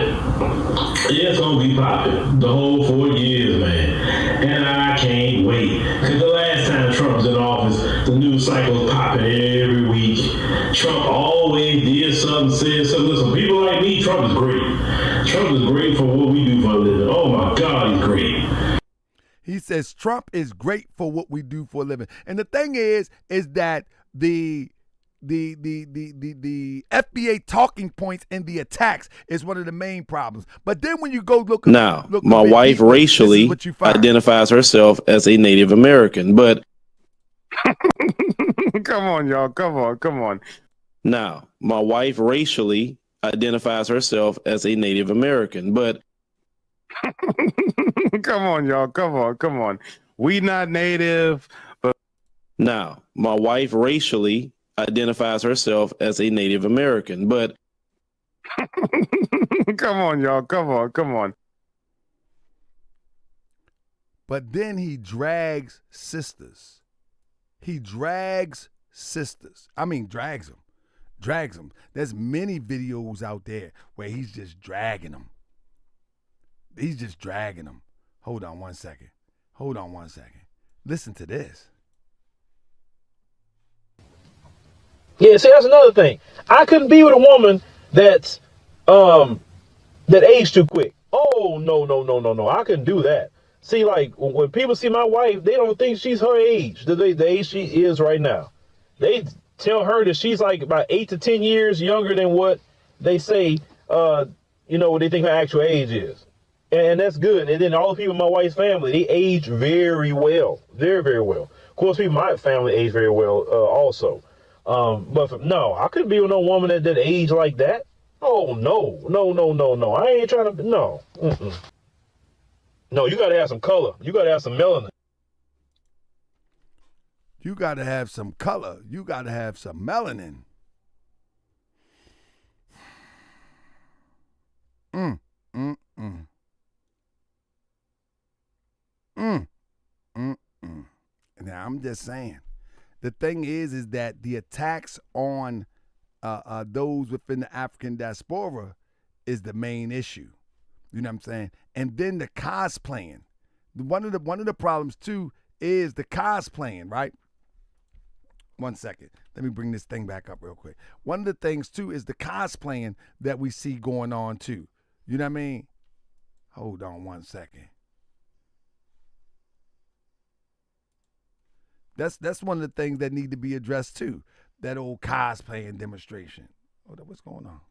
Yeah, it's gonna be popping. The whole 4 years, man. And I can't wait. Because the last time Trump was in office, the news cycle was was popping every week. Trump always did something, said something. Listen, people like me, Trump is great. Trump is great for what we do for a living. Oh my God, he's great. He says Trump is great for what we do for a living. And the thing is that the FBA talking points and the attacks is one of the main problems. But then when you go look Now, look my wife deeper, racially identifies herself as a Native American, but come on, y'all. Come on. Now, my wife racially identifies herself as a Native American, but come on, y'all. Come on. We not Native, but now, my wife racially identifies herself as a Native American, but come on, y'all. Come on. But then he drags sisters. Drags them. There's many videos out there where he's just dragging them. Hold on one second. Listen to this. yeah, see, that's another thing. I couldn't be with a woman that's that aged too quick. Oh no. I couldn't do that. See, like when people see my wife, they don't think she's her age, the age she is right now. They tell her that she's like about 8 to 10 years younger than what they say, what they think her actual age is. And that's good. And then all the people in my wife's family, they age very well. Very, very well. Of course, people in my family age very well also. But no, I couldn't be with no woman that age like that. Oh, no. I ain't trying to, no. Mm-mm. No, you got to have some color. You got to have some melanin. You got to have some color. You got to have some melanin. Now, I'm just saying. The thing is that the attacks on those within the African diaspora is the main issue. You know what I'm saying? And then the cosplaying. One of the problems too is the cosplaying, right? 1 second. Let me bring this thing back up real quick. One of the things too is the cosplaying that we see going on too. You know what I mean? Hold on 1 second. That's one of the things that need to be addressed too. That old cosplaying demonstration. Hold up, what's going on?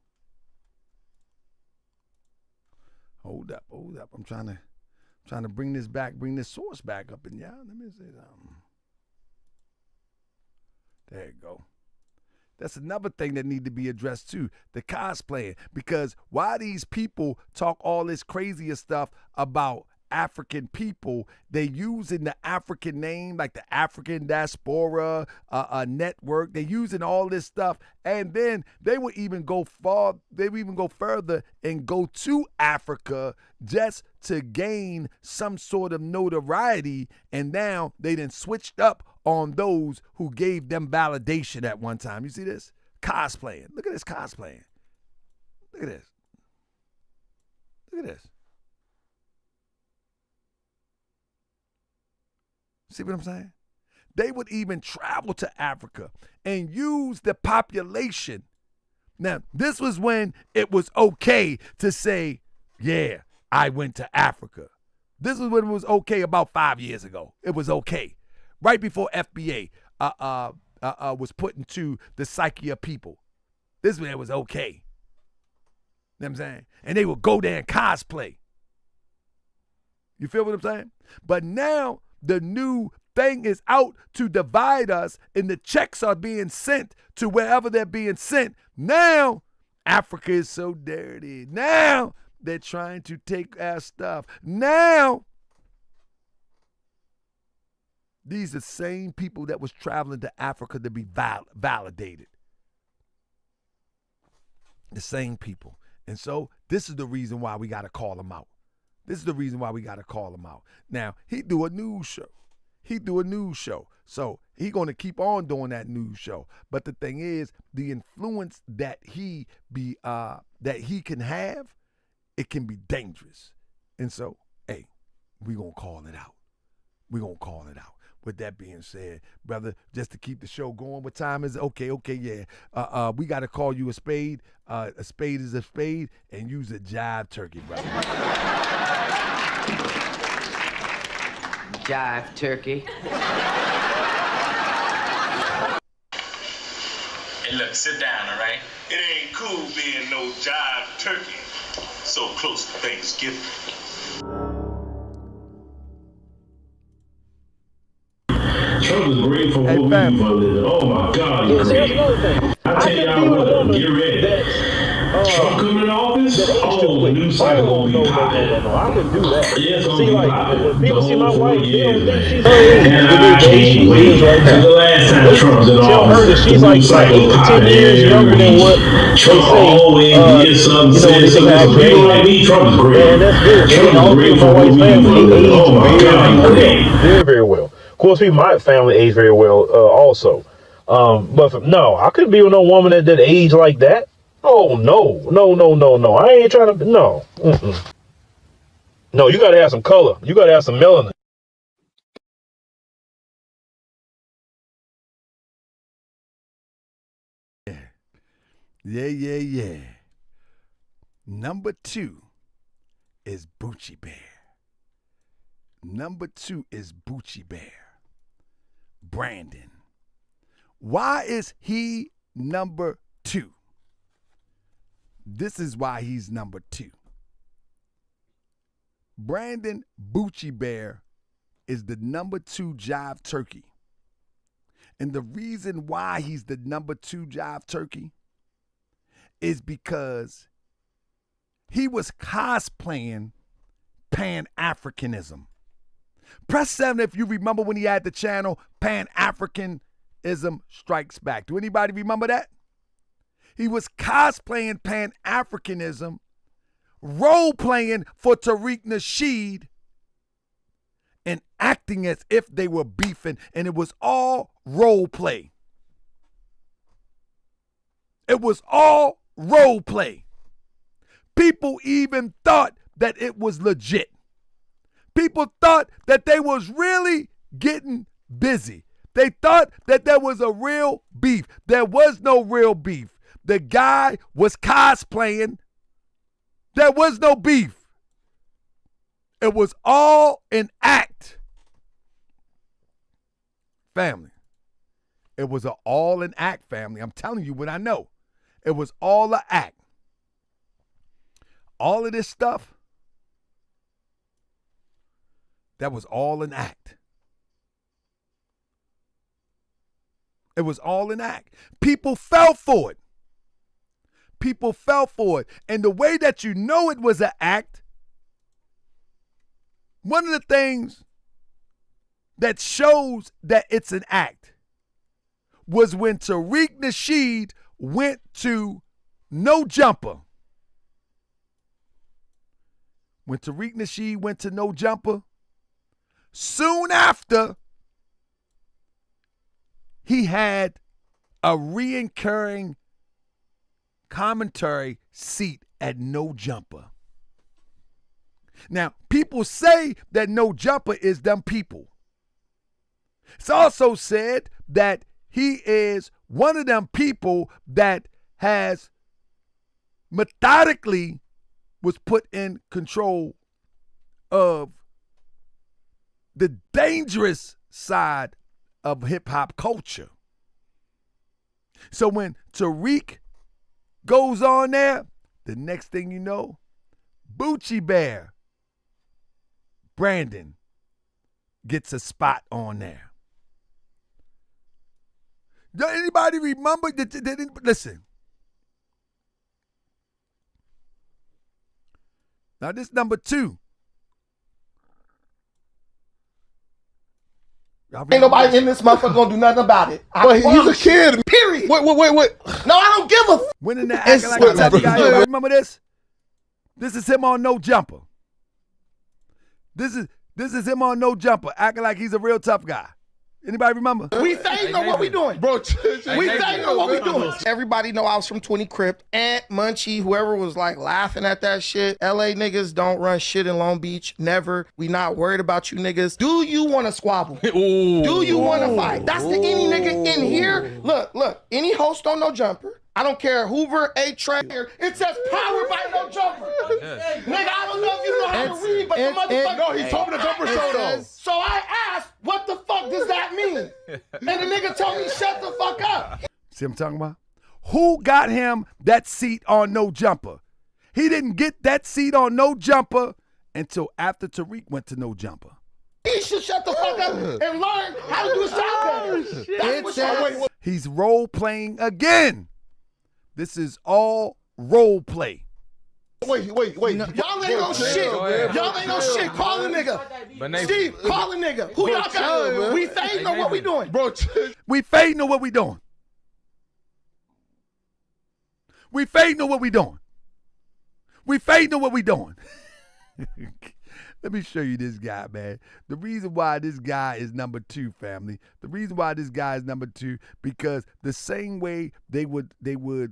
Hold up. I'm trying to bring this source back up in y'all. Let me say something. There you go. That's another thing that need to be addressed too, the cosplaying. Because why these people talk all this crazier stuff about African people, they using the African name, like the African Diaspora Network. They're using all this stuff, and then they would even go further and go to Africa just to gain some sort of notoriety. And now they done switched up on those who gave them validation at one time. You see this? Cosplaying. Look at this cosplaying. Look at this. See what I'm saying? They would even travel to Africa and use the population. Now, this was when it was okay to say, yeah, I went to Africa. This was when it was okay about 5 years ago. It was okay. Right before FBA was put into the psyche of people. This is when it was okay. You know what I'm saying? And they would go there and cosplay. You feel what I'm saying? But now, the new thing is out to divide us, and the checks are being sent to wherever they're being sent. Now, Africa is so dirty. Now, they're trying to take our stuff. Now, these are the same people that was traveling to Africa to be validated. The same people. And so, this is the reason why we got to call them out. Now, he do a news show. So he going to keep on doing that news show. But the thing is, the influence that he can have, it can be dangerous. And so, hey, we going to call it out. with that being said, brother, just to keep the show going, what time is it? Okay, yeah. We got to call you a spade. A spade is a spade, and use a jive turkey, brother. Jive Turkey. Hey, look, sit down, all right? It ain't cool being no jive turkey so close to Thanksgiving. Trump is great for Hey, what we fam. do for a living. Oh my God, he's See, that's great. another thing. I I tell couldn't y'all be with a what, woman get ready. that's Trump coming in office, that aged too oh, the quick. news cycle Oh, gonna be popping. no. I couldn't do that. Yeah, it's gonna See, be like, popping. when people The see my whole 4 wife, they don't years, think man. she's her age. And The I age she can't wait. is right Cause now. the last time Trump's in Tell her that office, she's the like news cycle 8 to 10 popping years every younger than week. what Trump they say. always did something, You know, said they think something. I So people actually like age. me, Trump is great. And that's good. Trump All is people great in for my what wife's we do family for a living. age Oh my God, he's very great. well. Very well. Of course, my family age very well also. But no, I couldn't be with no woman that age like that. Oh, no. I ain't trying to, no. No, you got to have some color. You got to have some melanin. Yeah. Number 2 is Boochie Bey. Number 2 is Boochie Bey. Brandon. Why is he number 2? This is why he's number 2. Brandon Boochie Bey is the number 2 jive turkey. And the reason why he's the number 2 jive turkey is because he was cosplaying Pan-Africanism. Press 7 if you remember when he had the channel Pan-Africanism Strikes Back. Do anybody remember that? He was cosplaying Pan-Africanism, role-playing for Tariq Nasheed, and acting as if they were beefing, and it was all role play. It was all role play. People even thought that it was legit. People thought that they was really getting busy. They thought that there was a real beef. There was no real beef. The guy was cosplaying. There was no beef. It was all an act. Family. It was all an act, family. I'm telling you what I know. It was all an act. All of this stuff, that was all an act. It was all an act. People fell for it. People fell for it. And the way that you know it was an act, one of the things that shows that it's an act was when Tariq Nasheed went to No Jumper. When Tariq Nasheed went to No Jumper, soon after, he had a recurring commentary seat at No Jumper. Now, people say that No Jumper is them people. It's also said that he is one of them people that has methodically was put in control of the dangerous side of hip-hop culture. So when Tariq goes on there, the next thing you know, Boochie Bey, Brandon, gets a spot on there. Does anybody remember? Listen. Now this number 2. Ain't nobody in this motherfucker gonna do nothing about it. But he's a kid. Period. Wait. No, I don't give a When in there acting like a tough guy. Yo, remember this? This is him on No Jumper. This is him on No Jumper, acting like he's a real tough guy. Anybody remember? We think know what we doing. Bro, We think know what we doing. Everybody know I was from 20 Crypt. Ant, Munchie, whoever was like laughing at that shit. LA niggas don't run shit in Long Beach. Never. We not worried about you niggas. Do you want to squabble? Do you want to fight? That's the any nigga in here. Look. Any host on No Jumper. I don't care, Hoover, A-Train, it says powered by No Jumper. Nigga, I don't know if you know how to read, but the motherfucker. No, he's talking to Jumper Show, though. So I asked, what the fuck does that mean? And the nigga told me, shut the fuck up. See what I'm talking about? Who got him that seat on No Jumper? He didn't get that seat on No Jumper until after Tariq went to No Jumper. He should shut the fuck up and learn how to do his job better. That's what He's role playing again. This is all role play. Wait. Y'all ain't no shit. Y'all ain't no shit. Call a nigga. Steve, call a nigga. Who y'all got? We fade know what we doing. Bro, We fade know what we doing. We fade know what we doing. We fade know what we doing. Let me show you this guy, man. The reason why this guy is number 2, family. The reason why this guy is number 2, because the same way the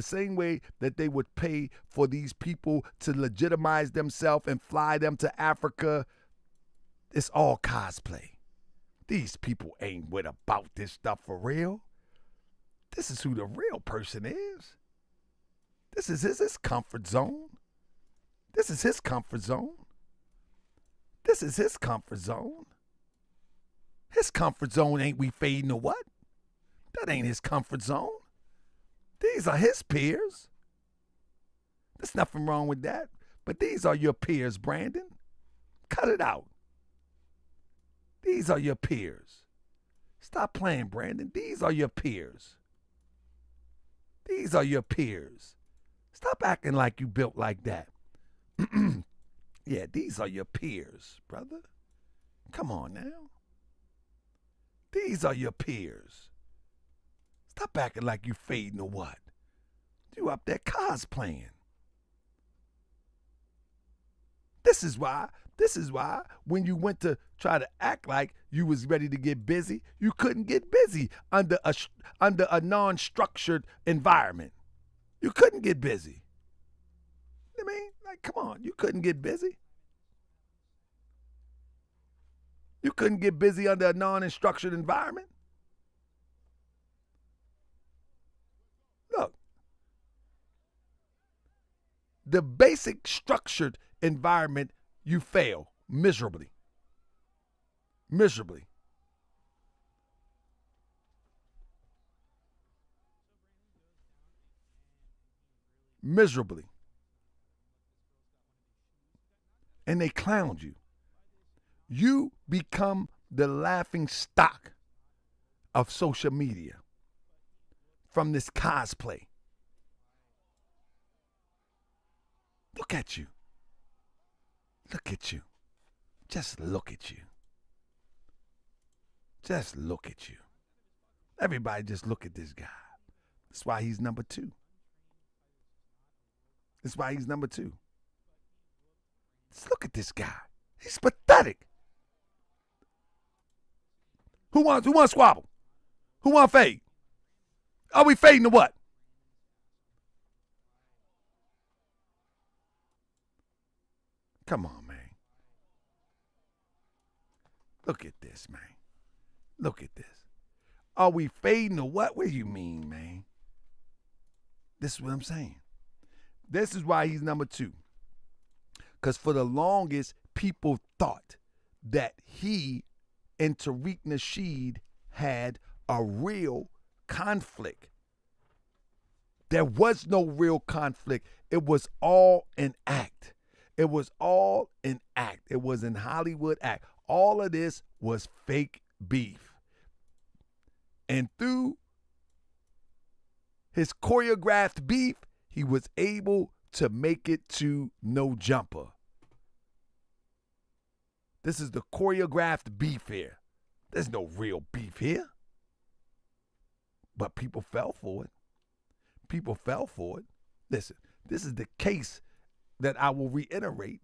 same way that they would pay for these people to legitimize themselves and fly them to Africa, it's all cosplay. These people ain't with about this stuff for real. This is who the real person is. This is his comfort zone. This is his comfort zone. This is his comfort zone. His comfort zone ain't we fading or what? That ain't his comfort zone. These are his peers. There's nothing wrong with that. But these are your peers, Brandon. Cut it out. These are your peers. Stop playing, Brandon. These are your peers. These are your peers. Stop acting like you built like that. Yeah, these are your peers, brother. Come on now. These are your peers. Stop acting like you fading or what. You up there cosplaying. This is why when you went to try to act like you was ready to get busy, you couldn't get busy under a non-structured environment. You couldn't get busy. I mean, like, come on, you couldn't get busy. You couldn't get busy under a non-structured environment. Look, the basic structured environment, you fail miserably. Miserably. Miserably. And they clowned you. You become the laughing stock of social media from this cosplay. Look at you. Look at you. Just look at you. Just look at you. Everybody just look at this guy. That's why he's number 2. That's why he's number 2. Just look at this guy. He's pathetic. Who wants squabble? Who wants fade? Are we fading or what? Come on, man. Look at this, man. Look at this. Are we fading or what? What do you mean, man? This is what I'm saying. This is why he's number 2. Because for the longest, people thought that he and Tariq Nasheed had a real conflict. There was no real conflict. It was all an act. It was all an act. It was an Hollywood act. All of this was fake beef. And through his choreographed beef, he was able to make it to No Jumper. This is the choreographed beef here. There's no real beef here. But people fell for it. People fell for it. Listen, this is the case that I will reiterate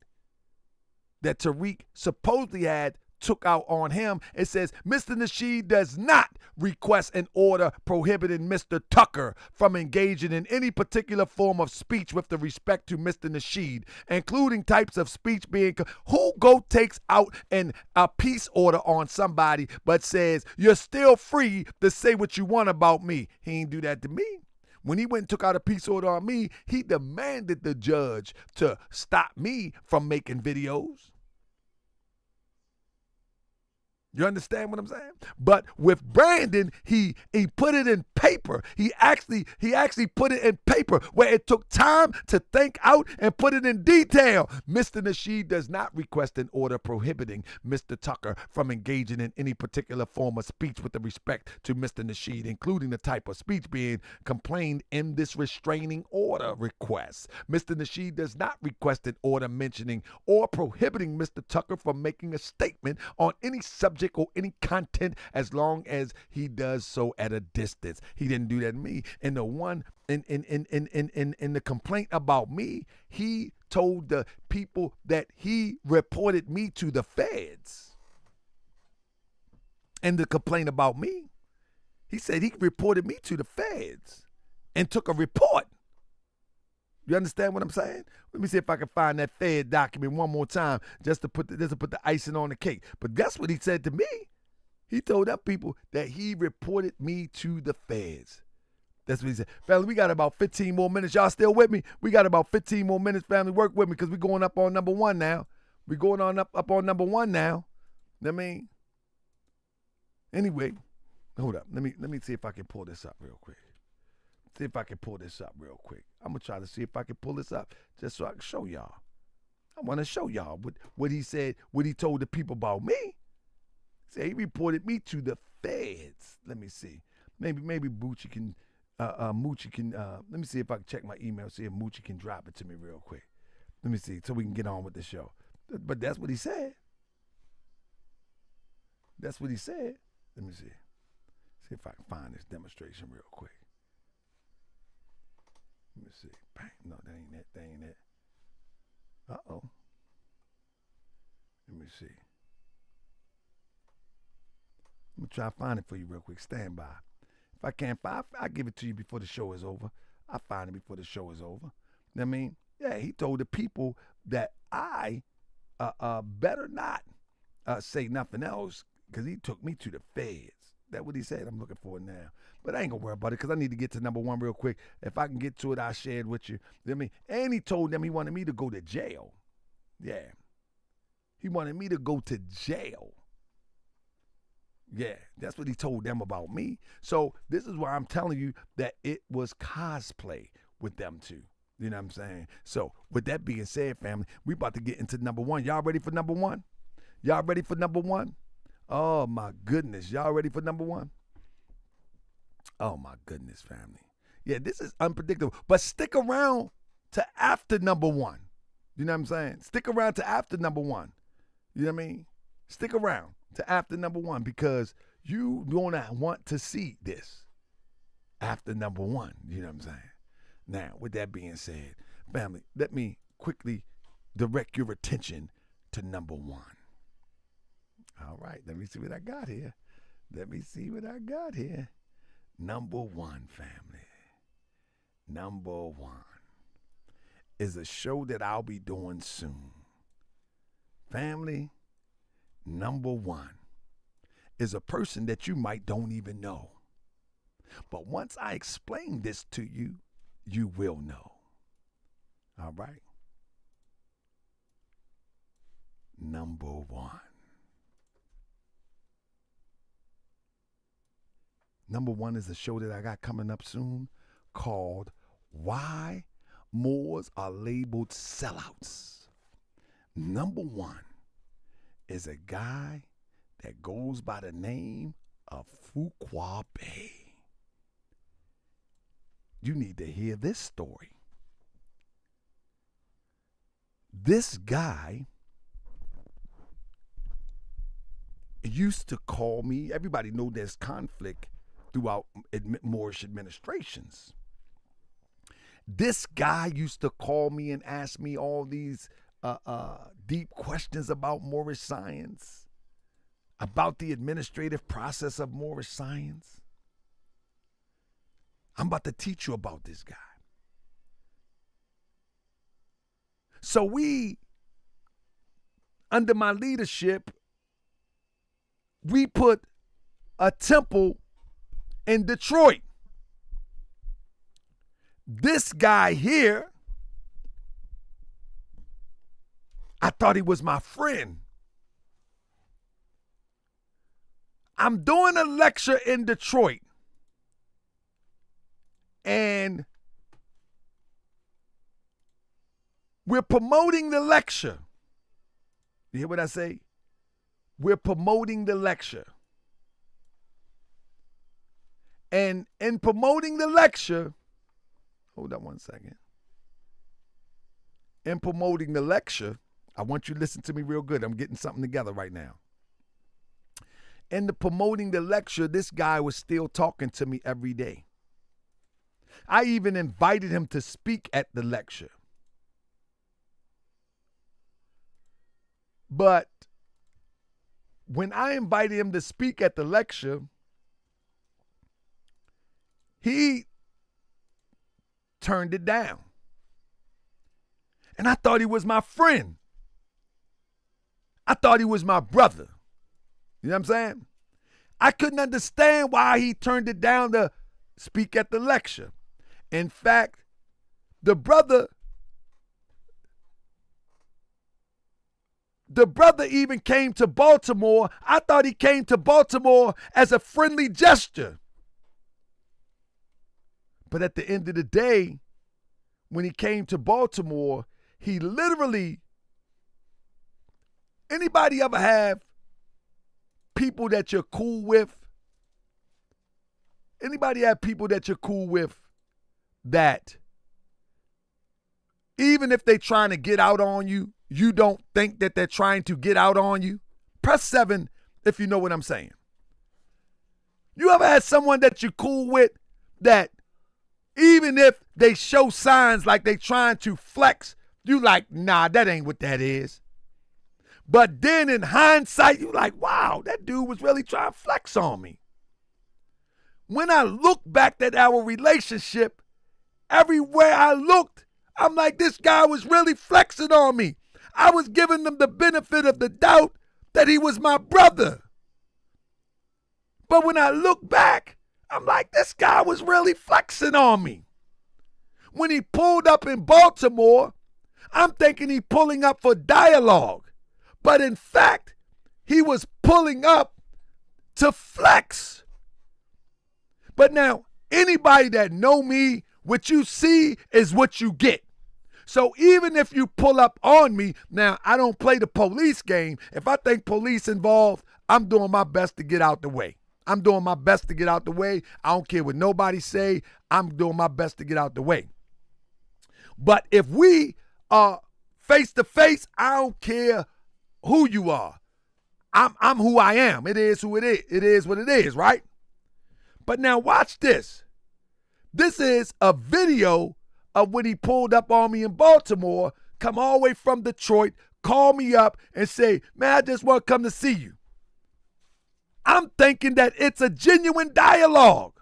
that Tariq supposedly had took out on him. It says, Mr. Nasheed does not request an order prohibiting Mr. Tucker from engaging in any particular form of speech with the respect to Mr. Nasheed, including types of speech being... Who takes out a peace order on somebody but says, you're still free to say what you want about me? He ain't do that to me. When he went and took out a peace order on me, he demanded the judge to stop me from making videos. You understand what I'm saying? But with Brandon, he put it in paper. He actually put it in paper where it took time to think out and put it in detail. Mr. Nasheed does not request an order prohibiting Mr. Tucker from engaging in any particular form of speech with respect to Mr. Nasheed, including the type of speech being complained in this restraining order request. Mr. Nasheed does not request an order mentioning or prohibiting Mr. Tucker from making a statement on any subject or any content as long as he does so at a distance. He didn't do that to me. And the one in the complaint about me, he told the people that he reported me to the feds. And the complaint about me, he said he reported me to the feds and took a report. You understand what I'm saying? Let me see if I can find that Fed document one more time just to put the icing on the cake. But guess what he said to me? He told them people that he reported me to the feds. That's what he said. Family, we got about 15 more minutes. Y'all still with me? We got about 15 more minutes, family. Work with me because we're going up on number one now. We're going on up on number one now. I mean, anyway, hold up. Let me see if I can pull this up real quick. See if I can pull this up real quick. I'm going to try to see if I can pull this up just so I can show y'all. I want to show y'all what he said, what he told the people about me. Say he reported me to the feds. Let me see. Maybe Boochie can, Moochie can, let me see if I can check my email, see if Moochie can drop it to me real quick. Let me see so we can get on with the show. But that's what he said. That's what he said. Let me see. See if I can find this demonstration real quick. Let me see. Bang. No, that ain't it. That ain't it. Uh-oh. Let me see. I'm going to try to find it for you real quick. Stand by. If I can't find it, I'll give it to you before the show is over. I'll find it before the show is over. You know what I mean? Yeah, he told the people that I better not say nothing else because he took me to the feds. That's what he said. I'm looking for it now. But I ain't going to worry about it because I need to get to number one real quick. If I can get to it, I'll share it with you. You know what I mean? And he told them he wanted me to go to jail. Yeah. He wanted me to go to jail. Yeah, that's what he told them about me. So this is why I'm telling you that it was cosplay with them two. You know what I'm saying? So with that being said, family, we about to get into number one. Y'all ready for number one? Y'all ready for number one? Oh, my goodness. Y'all ready for number one? Oh, my goodness, family. Yeah, this is unpredictable. But stick around to after number one. You know what I'm saying? Stick around to after number one. You know what I mean? Stick around to after number one because you gonna want to see this after number one. You know what I'm saying? Now, with that being said, family, let me quickly direct your attention to number one. All right, let me see what I got here. Let me see what I got here. Number one, family. Number one is a show that I'll be doing soon. Family, number one is a person that you might don't even know. But once I explain this to you, you will know. All right? Number one. Number one is a show that I got coming up soon called Why Moors Are Labeled Sellouts. Number one is a guy that goes by the name of Fuqua Bey. You need to hear this story. This guy used to call me, everybody know there's conflict throughout Moorish administrations. This guy used to call me and ask me all these deep questions about Moorish science. about the administrative process of Moorish science? I'm about to teach you about this guy. So we, under my leadership, we put a temple in Detroit. This guy here, I thought he was my friend. I'm doing a lecture in Detroit, and we're promoting the lecture. You hear what I say? We're promoting the lecture. And in promoting the lecture, hold on one second. In promoting the lecture, I want you to listen to me real good. I'm getting something together right now. In the promoting the lecture, this guy was still talking to me every day. I even invited him to speak at the lecture. But when I invited him to speak at the lecture, he turned it down. And I thought he was my friend. I thought he was my brother. You know what I'm saying? I couldn't understand why he turned it down to speak at the lecture. In fact, the brother even came to Baltimore. I thought he came to Baltimore as a friendly gesture. But at the end of the day, when he came to Baltimore, he literally, anybody ever have people that you're cool with? Anybody have people that you're cool with that even if they're trying to get out on you, you don't think that they're trying to get out on you? Press 7 if you know what I'm saying. You ever had someone that you're cool with that even if they show signs like they trying to flex, you like, nah, that ain't what that is. But then in hindsight, you like, wow, that dude was really trying to flex on me. When I look back at our relationship, everywhere I looked, I'm like, this guy was really flexing on me. I was giving him the benefit of the doubt that he was my brother. But when I look back, I'm like, this guy was really flexing on me. When he pulled up in Baltimore, I'm thinking he pulling up for dialogue. But in fact, he was pulling up to flex. But now, anybody that know me, what you see is what you get. So even if you pull up on me, now I don't play the police game. If I think police involved, I'm doing my best to get out the way. I'm doing my best to get out the way. I don't care what nobody say. I'm doing my best to get out the way. But if we are face to face, I don't care who you are. I'm who I am. It is who it is. It is what it is, right? But now watch this. This is a video of when he pulled up on me in Baltimore, come all the way from Detroit, call me up and say, man, I just want to come to see you. I'm thinking that it's a genuine dialogue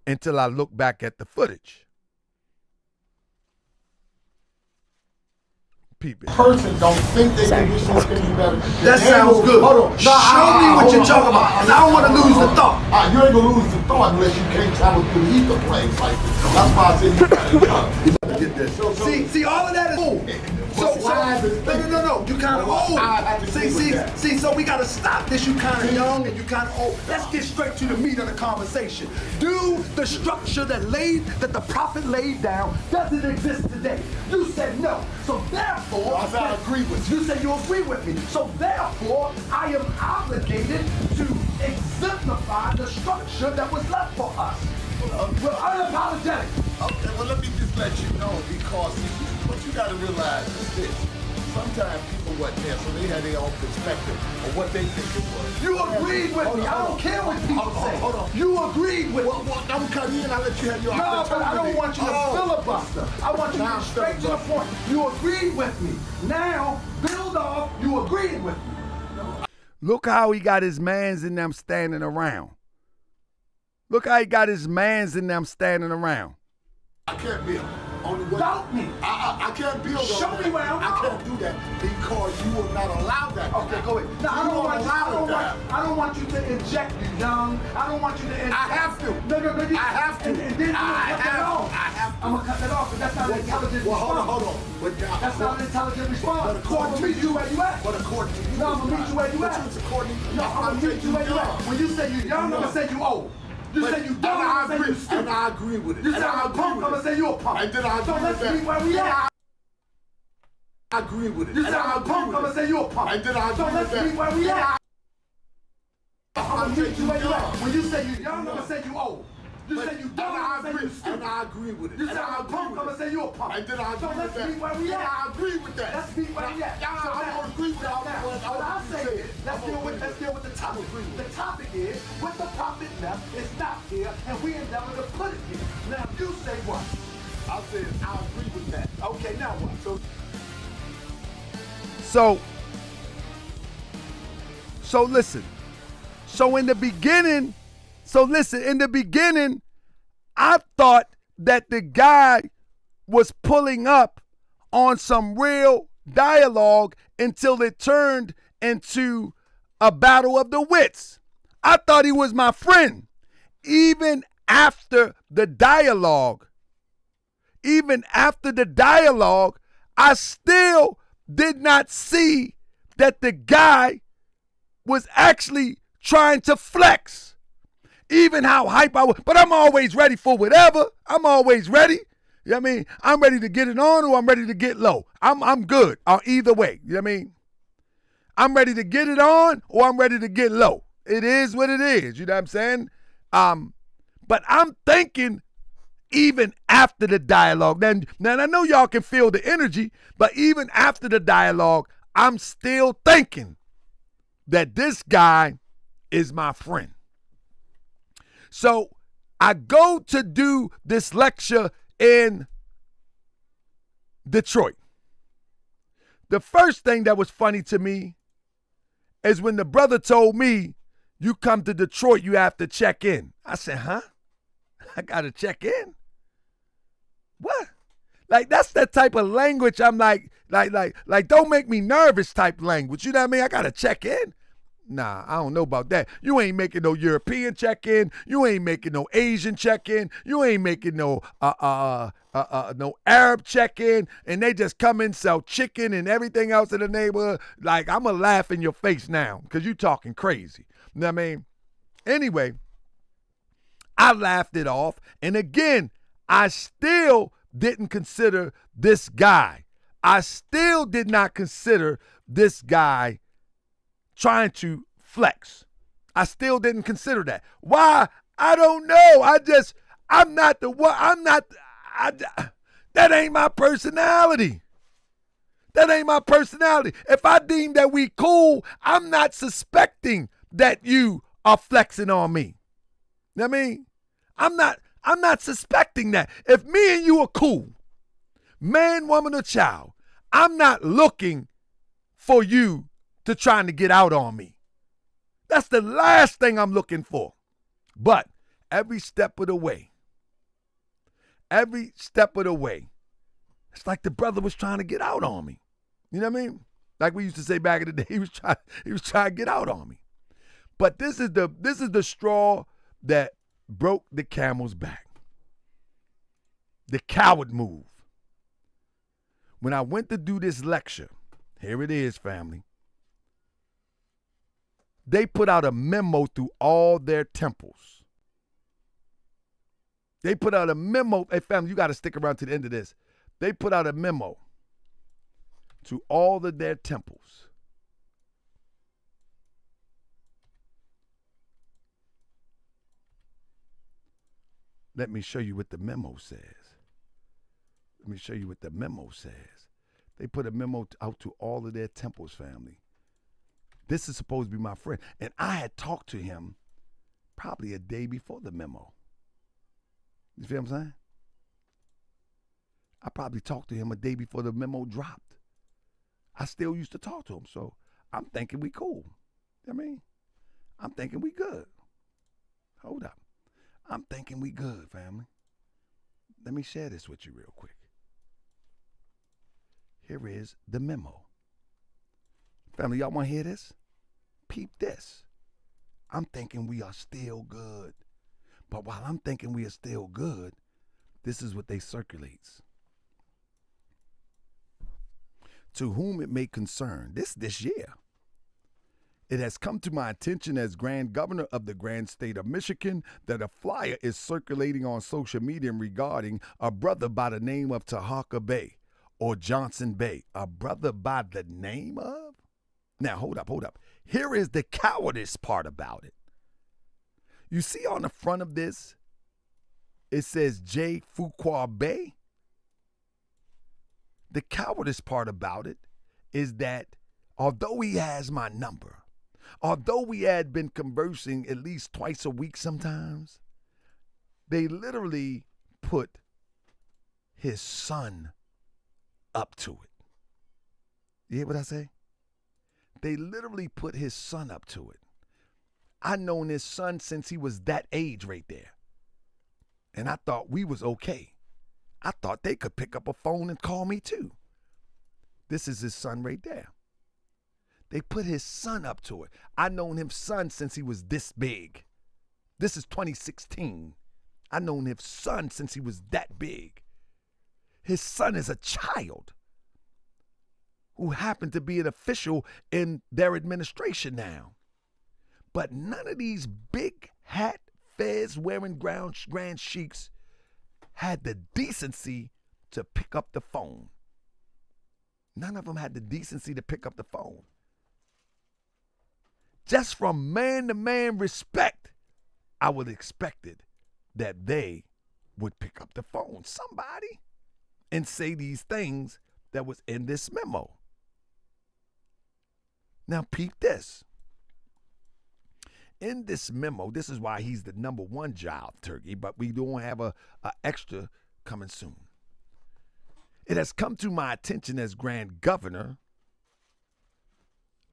until I look back at the footage. Peep it. Person don't think they can do something better. That sounds good. Hold on. Show me what you're talking about. I don't want to lose the thought. You ain't gonna lose the thought unless you can't travel through the ether planes like this. That's why I said you gotta Get this. See, all of that is old. No. You kind of old. See, so we got to stop this. You kind of young and you kind of old. Let's get straight to the meat of the conversation. Do the structure that the prophet laid down, does it exist today? You said no. So therefore, I agree with you. You said you agree with me. So therefore, I am obligated to exemplify the structure that was left for us. We're unapologetic. Okay, well, let me just let you know, because what you gotta realize is this. Sometimes people wasn't there, so they had their own perspective of what they think it was. You agreed with me. I don't care what people say. Hold on. You agreed with me. Well, don't cut in. I'll let you have your No, opportunity. but I don't want you to filibuster. I want you to get straight to the point. You agreed with me. Now, build off, you agreed with me. Look how he got his mans in them standing around. Look how he got his mans in them standing around. I can't build. Only way. Doubt me. I can't build. Show me where I'm I can't do that because you will not allow that. Okay, go ahead. No, I don't want you to inject you, young. I don't want you to inject. I have to. No. I have to. And then I have to. I'm gonna cut that off because that's not an intelligent response. Well, hold on. That's not an intelligent response. But according to you, where you at. But according to you, no, I'm gonna meet you where you at. According to you, no, I'm gonna meet you where you at. When you say you young, I'm gonna say you old. You say you dumb, I'm gonna say you stupid. And I agree with it. You say I'm a punk, I'm gonna say you a punk. And then I agree so let's with that. meet where we at. I agree with it. You say I'm a punk, I'm gonna say you a punk. And then I agree so let's with that. meet where we at. I'm gonna meet you where you at. When you say you young, I'm gonna say you old. You say you dumb, I'm gonna say you stupid. And I agree with it. You say I'm a punk, I'm gonna say you a punk. And then I agree with that. So let's meet where we at. I agree with that. Let's meet where we at. I don't agree with all that. What I'll say is, let's deal with the topic. The topic is, with the prophet left, it's not here, and we endeavor to put it here. Now, you say what? I said, I agree with that. Okay, now what? So listen. In the beginning, I thought that the guy was pulling up on some real dialogue until it turned into a battle of the wits. I thought he was my friend. Even after the dialogue, I still did not see that the guy was actually trying to flex. Even how hype I was. But I'm always ready for whatever. I'm always ready. You know what I mean? I'm ready to get it on or I'm ready to get low. I'm good either way. You know what I mean? I'm ready to get it on or I'm ready to get low. It is what it is. You know what I'm saying? But I'm thinking even after the dialogue. Now I know y'all can feel the energy, but even after the dialogue, I'm still thinking that this guy is my friend. So I go to do this lecture in Detroit. The first thing that was funny to me is when the brother told me, you come to Detroit, you have to check in. I said, huh? I got to check in? What? Like, that's that type of language. I'm like, don't make me nervous type language. You know what I mean? I got to check in. Nah, I don't know about that. You ain't making no European check-in. You ain't making no Asian check-in. You ain't making no no Arab check-in. And they just come in, sell chicken and everything else in the neighborhood. Like, I'm going to laugh in your face now because you talking crazy. You know what I mean? Anyway, I laughed it off. And again, I still didn't consider this guy. I still did not consider this guy trying to flex. I still didn't consider that. Why? I don't know. I'm not the one. That ain't my personality. That ain't my personality. If I deem that we cool, I'm not suspecting that you are flexing on me. You know what I mean? I'm not suspecting that. If me and you are cool, man, woman, or child, I'm not looking for you to trying to get out on me. That's the last thing I'm looking for. But every step of the way, it's like the brother was trying to get out on me. You know what I mean? Like we used to say back in the day, he was trying to get out on me. But this is the straw that broke the camel's back. The coward move. When I went to do this lecture, here it is, family. They put out a memo through all their temples. They put out a memo. Hey, family, you got to stick around to the end of this. They put out a memo to all of their temples. Let me show you what the memo says. They put a memo out to all of their temples, family. This is supposed to be my friend. And I had talked to him probably a day before the memo. You feel what I'm saying? I probably talked to him a day before the memo dropped. I still used to talk to him, so I'm thinking we cool. I mean, I'm thinking we good. Hold up. I'm thinking we good, family. Let me share this with you real quick. Here is the memo. Family, y'all want to hear this? Peep this. I'm thinking we are still good. But while I'm thinking we are still good, this is what they circulates. To whom it may concern, this year, it has come to my attention as Grand Governor of the Grand State of Michigan that a flyer is circulating on social media regarding a brother by the name of Fuqua Bey or Johnson Bey. A brother by the name of? Now, hold up. Here is the cowardice part about it. You see on the front of this, it says J. Fuqua Bey. The cowardice part about it is that although he has my number, although we had been conversing at least twice a week sometimes, they literally put his son up to it. You hear what I say? They literally put his son up to it. I known his son since he was that age right there. And I thought we was okay. I thought they could pick up a phone and call me too. This is his son right there. They put his son up to it. I known his son since he was this big. This is 2016. I known his son since he was that big. His son is a child who happened to be an official in their administration now. But none of these big hat, fez wearing grand sheiks had the decency to pick up the phone. None of them had the decency to pick up the phone. Just from man-to-man respect, I would have expected that they would pick up the phone, somebody, and say these things that was in this memo. Now peep this. In this memo, this is why he's the number one Jive Turkey, but we don't have a extra coming soon. It has come to my attention as Grand Governor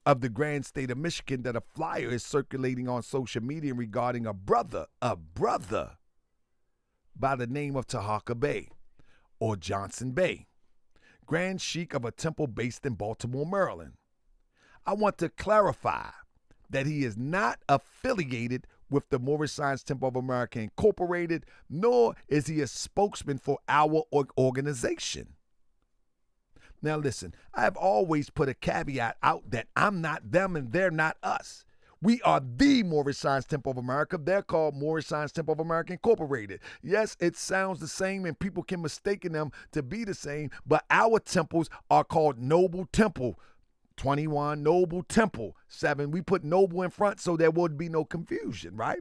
of the Grand State of Michigan that a flyer is circulating on social media regarding a brother by the name of Fuqua Bey or Johnson Bey, Grand Sheik of a temple based in Baltimore, Maryland. I want to clarify that he is not affiliated with the Moorish Science Temple of America Incorporated, nor is he a spokesman for our organization. Now listen, I have always put a caveat out that I'm not them and they're not us. We are the Moorish Science Temple of America. They're called Moorish Science Temple of America Incorporated. Yes, it sounds the same and people can mistake them to be the same, but our temples are called Noble Temple. 21, Noble Temple. 7, we put Noble in front so there would be no confusion, right?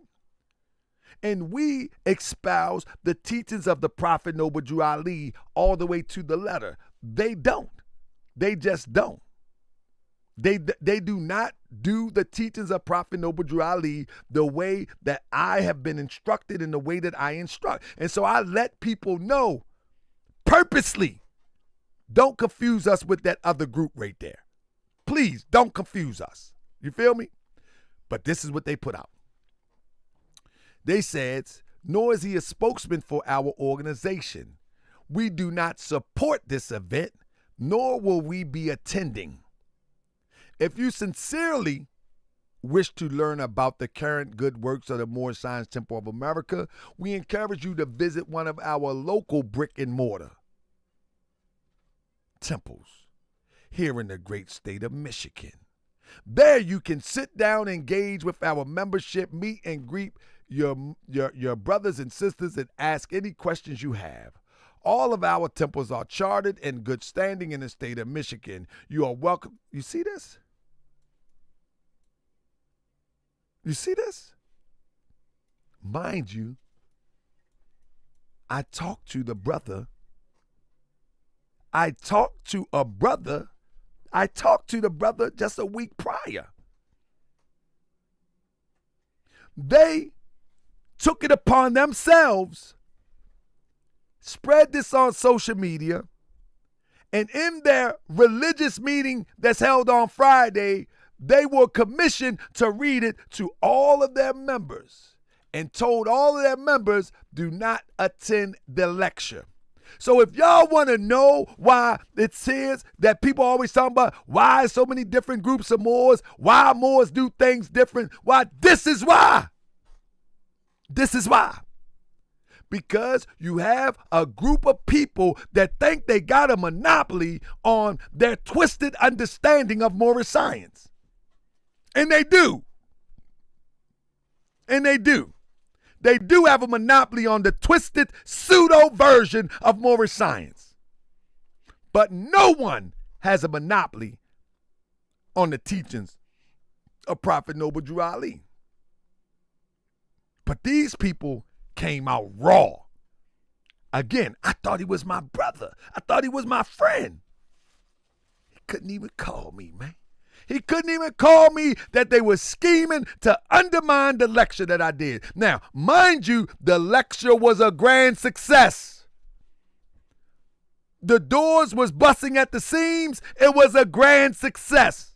And we espouse the teachings of the Prophet Noble Drew Ali all the way to the letter. They don't. They just don't. They do not do the teachings of Prophet Noble Drew Ali the way that I have been instructed in the way that I instruct. And so I let people know purposely, don't confuse us with that other group right there. Please don't confuse us. You feel me? But this is what they put out. They said, nor is he a spokesman for our organization. We do not support this event, nor will we be attending. If you sincerely wish to learn about the current good works of the Moorish Science Temple of America, we encourage you to visit one of our local brick and mortar temples here in the great state of Michigan. There you can sit down, engage with our membership, meet and greet your brothers and sisters and ask any questions you have. All of our temples are chartered and good standing in the state of Michigan. You are welcome. You see this? You see this? Mind you, I talked to the brother. I talked to the brother just a week prior. They took it upon themselves, spread this on social media, and in their religious meeting that's held on Friday, they were commissioned to read it to all of their members and told all of their members, do not attend the lecture. So if y'all want to know why it says that people always talking about why so many different groups of Moors, why Moors do things different, why, this is why. This is why. Because you have a group of people that think they got a monopoly on their twisted understanding of Moorish science. And they do. And they do. They do have a monopoly on the twisted pseudo version of Moorish science. But no one has a monopoly on the teachings of Prophet Noble Drew Ali. But these people came out raw. Again, I thought he was my brother. I thought he was my friend. He couldn't even call me, man. He couldn't even call me that they were scheming to undermine the lecture that I did. Now, mind you, the lecture was a grand success. The doors was busting at the seams. It was a grand success.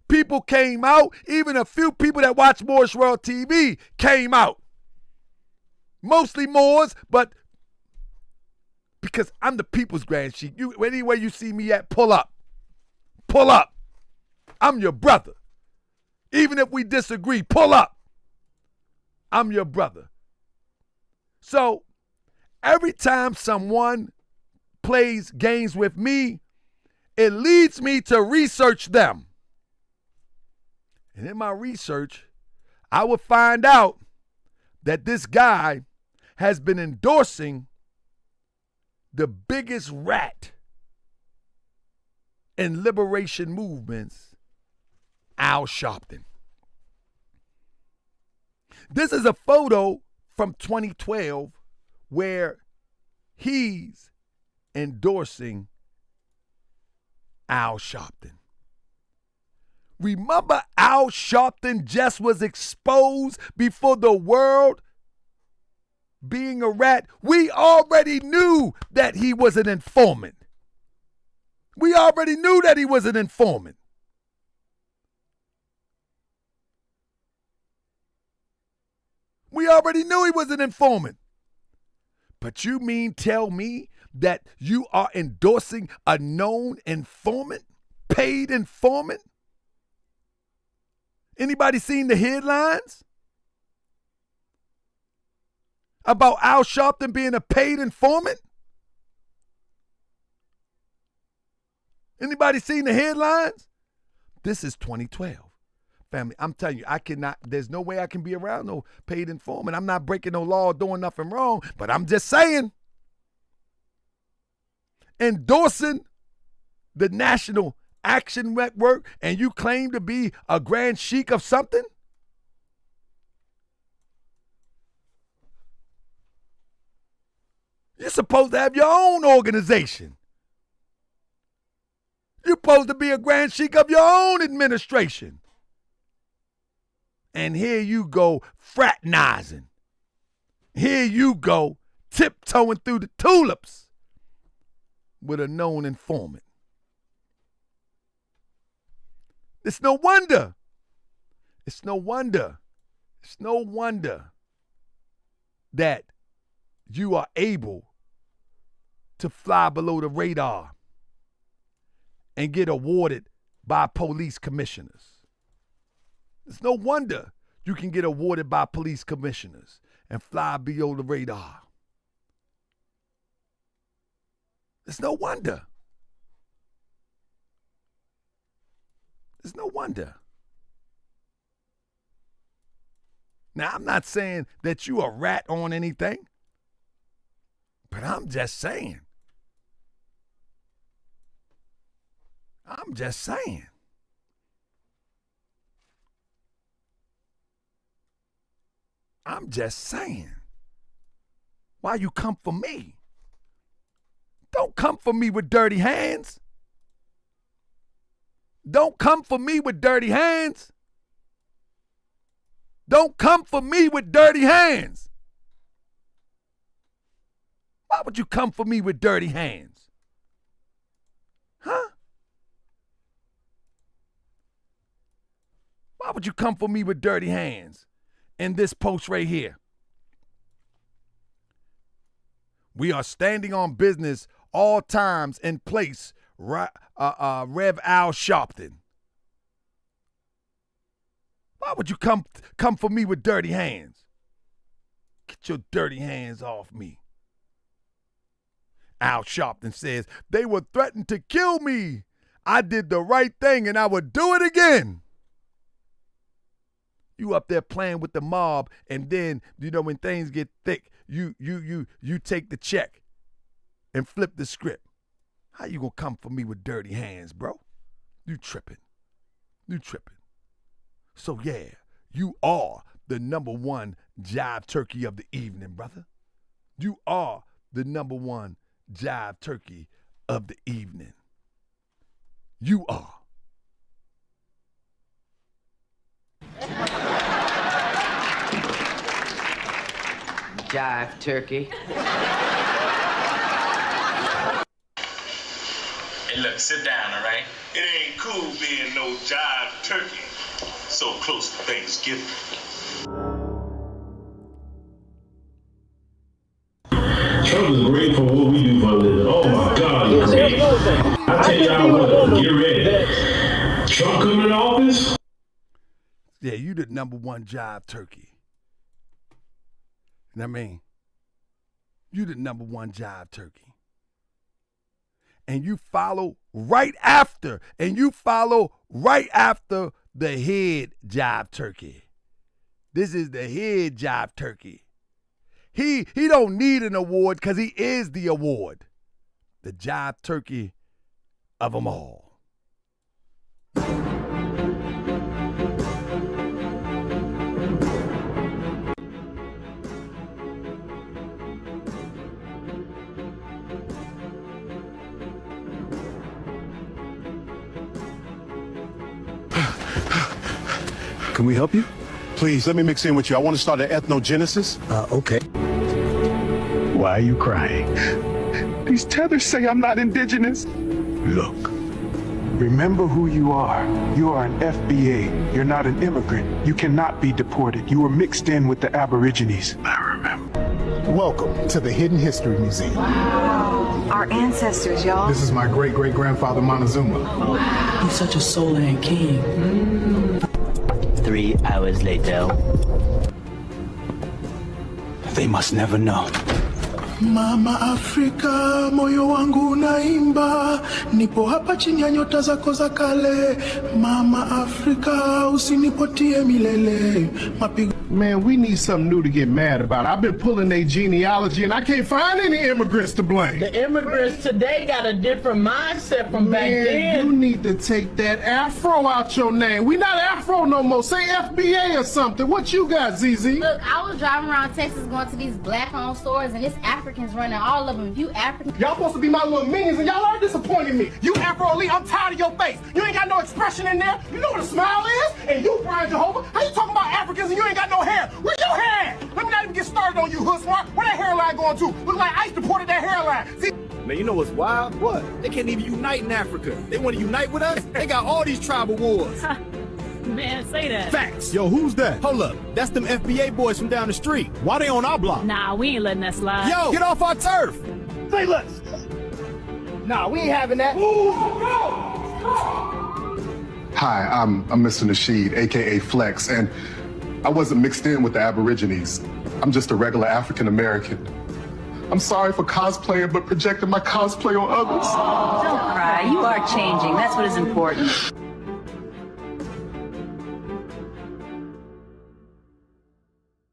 People came out. Even a few people that watch Moorish World TV came out. Mostly Moors, but because I'm the people's grand sheik. Anywhere you see me at, pull up. Pull up. I'm your brother. Even if we disagree, pull up. I'm your brother. So every time someone plays games with me, it leads me to research them. And in my research, I would find out that this guy has been endorsing the biggest rat in liberation movements, Al Sharpton. This is a photo from 2012 where he's endorsing Al Sharpton. Remember, Al Sharpton just was exposed before the world being a rat? We already knew that he was an informant. We already knew that he was an informant. We already knew he was an informant. But you mean tell me that you are endorsing a known informant? Paid informant? Anybody seen the headlines about Al Sharpton being a paid informant? Anybody seen the headlines? This is 2012. Family, I'm telling you, there's no way I can be around no paid informant. I'm not breaking no law or doing nothing wrong, but I'm just saying. Endorsing the National Action Network and you claim to be a grand sheik of something? You're supposed to have your own organization. You're supposed to be a grand sheik of your own administration. And here you go fraternizing. Here you go tiptoeing through the tulips with a known informant. It's no wonder. It's no wonder. It's no wonder that you are able to fly below the radar and get awarded by police commissioners. It's no wonder you can get awarded by police commissioners and fly below the radar. It's no wonder. It's no wonder. Now, I'm not saying that you a rat on anything, but I'm just saying. I'm just saying. I'm just saying. Why you come for me? Don't come for me with dirty hands. Don't come for me with dirty hands. Don't come for me with dirty hands. Why would you come for me with dirty hands? Huh? Why would you come for me with dirty hands in this post right here? We are standing on business all times and place. Rev Al Sharpton. Why would you come for me with dirty hands? Get your dirty hands off me. Al Sharpton says, they were threatened to kill me. I did the right thing and I would do it again. You up there playing with the mob, and then, when things get thick, you take the check and flip the script. How you gonna come for me with dirty hands, bro? You tripping. So yeah, you are the #1 Jive Turkey of the evening, brother. You are the #1 Jive Turkey of the evening. You are. Jive Turkey. Hey, look, sit down, all right? It ain't cool being no Jive Turkey so close to Thanksgiving. Trump is great for what we do for a living. Oh my God, he's great. I tell y'all what, get ready. Trump coming in office? Yeah, you the #1 Jive Turkey. You know what I mean? You the #1 Jive Turkey. And you follow right after the head Jive Turkey. This is the head Jive Turkey. He don't need an award because he is the award. The Jive Turkey of them all. Can we help you? Please, let me mix in with you. I want to start an ethnogenesis. Okay. Why are you crying? These tethers say I'm not indigenous. Look, remember who you are. You are an FBA. You're not an immigrant. You cannot be deported. You were mixed in with the Aborigines. I remember. Welcome to the Hidden History Museum. Wow. Our ancestors, y'all. This is my great-great-grandfather, Montezuma. Wow. He's such a soul and king. 3 hours later. They must never know. Mama Afrika, moyo wangu unaimba, nipo hapa chini ya nyota zako za kale. Mama Afrika, usinipotie milele. Man, we need something new to get mad about. I've been pulling their genealogy and I can't find any immigrants to blame. The immigrants today got a different mindset from back then. You need to take that Afro out your name. We not Afro no more. Say FBA or something. What you got, ZZ? Look, I was driving around Texas going to these black-owned stores and it's Africans running all of them. If you African... Y'all supposed to be my little minions and y'all are disappointing me. You Afro elite, I'm tired of your face. You ain't got no expression in there. You know what a smile is? And you, Brian Jehovah, how you talking about Africans and you ain't got no hair? Where's your hair? Let me not even get started on you, hood smart. Where that hairline going to? Look like ICE deported that hairline. See? Man, you know what's wild? What? They can't even unite in Africa. They want to unite with us? They got all these tribal wars. Man, say that. Facts. Yo, who's that? Hold up. That's them FBA boys from down the street. Why they on our block? Nah, we ain't letting that slide. Yo, get off our turf. Say less. Nah, we ain't having that. Hi, I'm Mr. Nasheed, AKA Flex, and I wasn't mixed in with the Aborigines. I'm just a regular African American. I'm sorry for cosplaying, but projecting my cosplay on others. Don't cry. You are changing. That's what is important.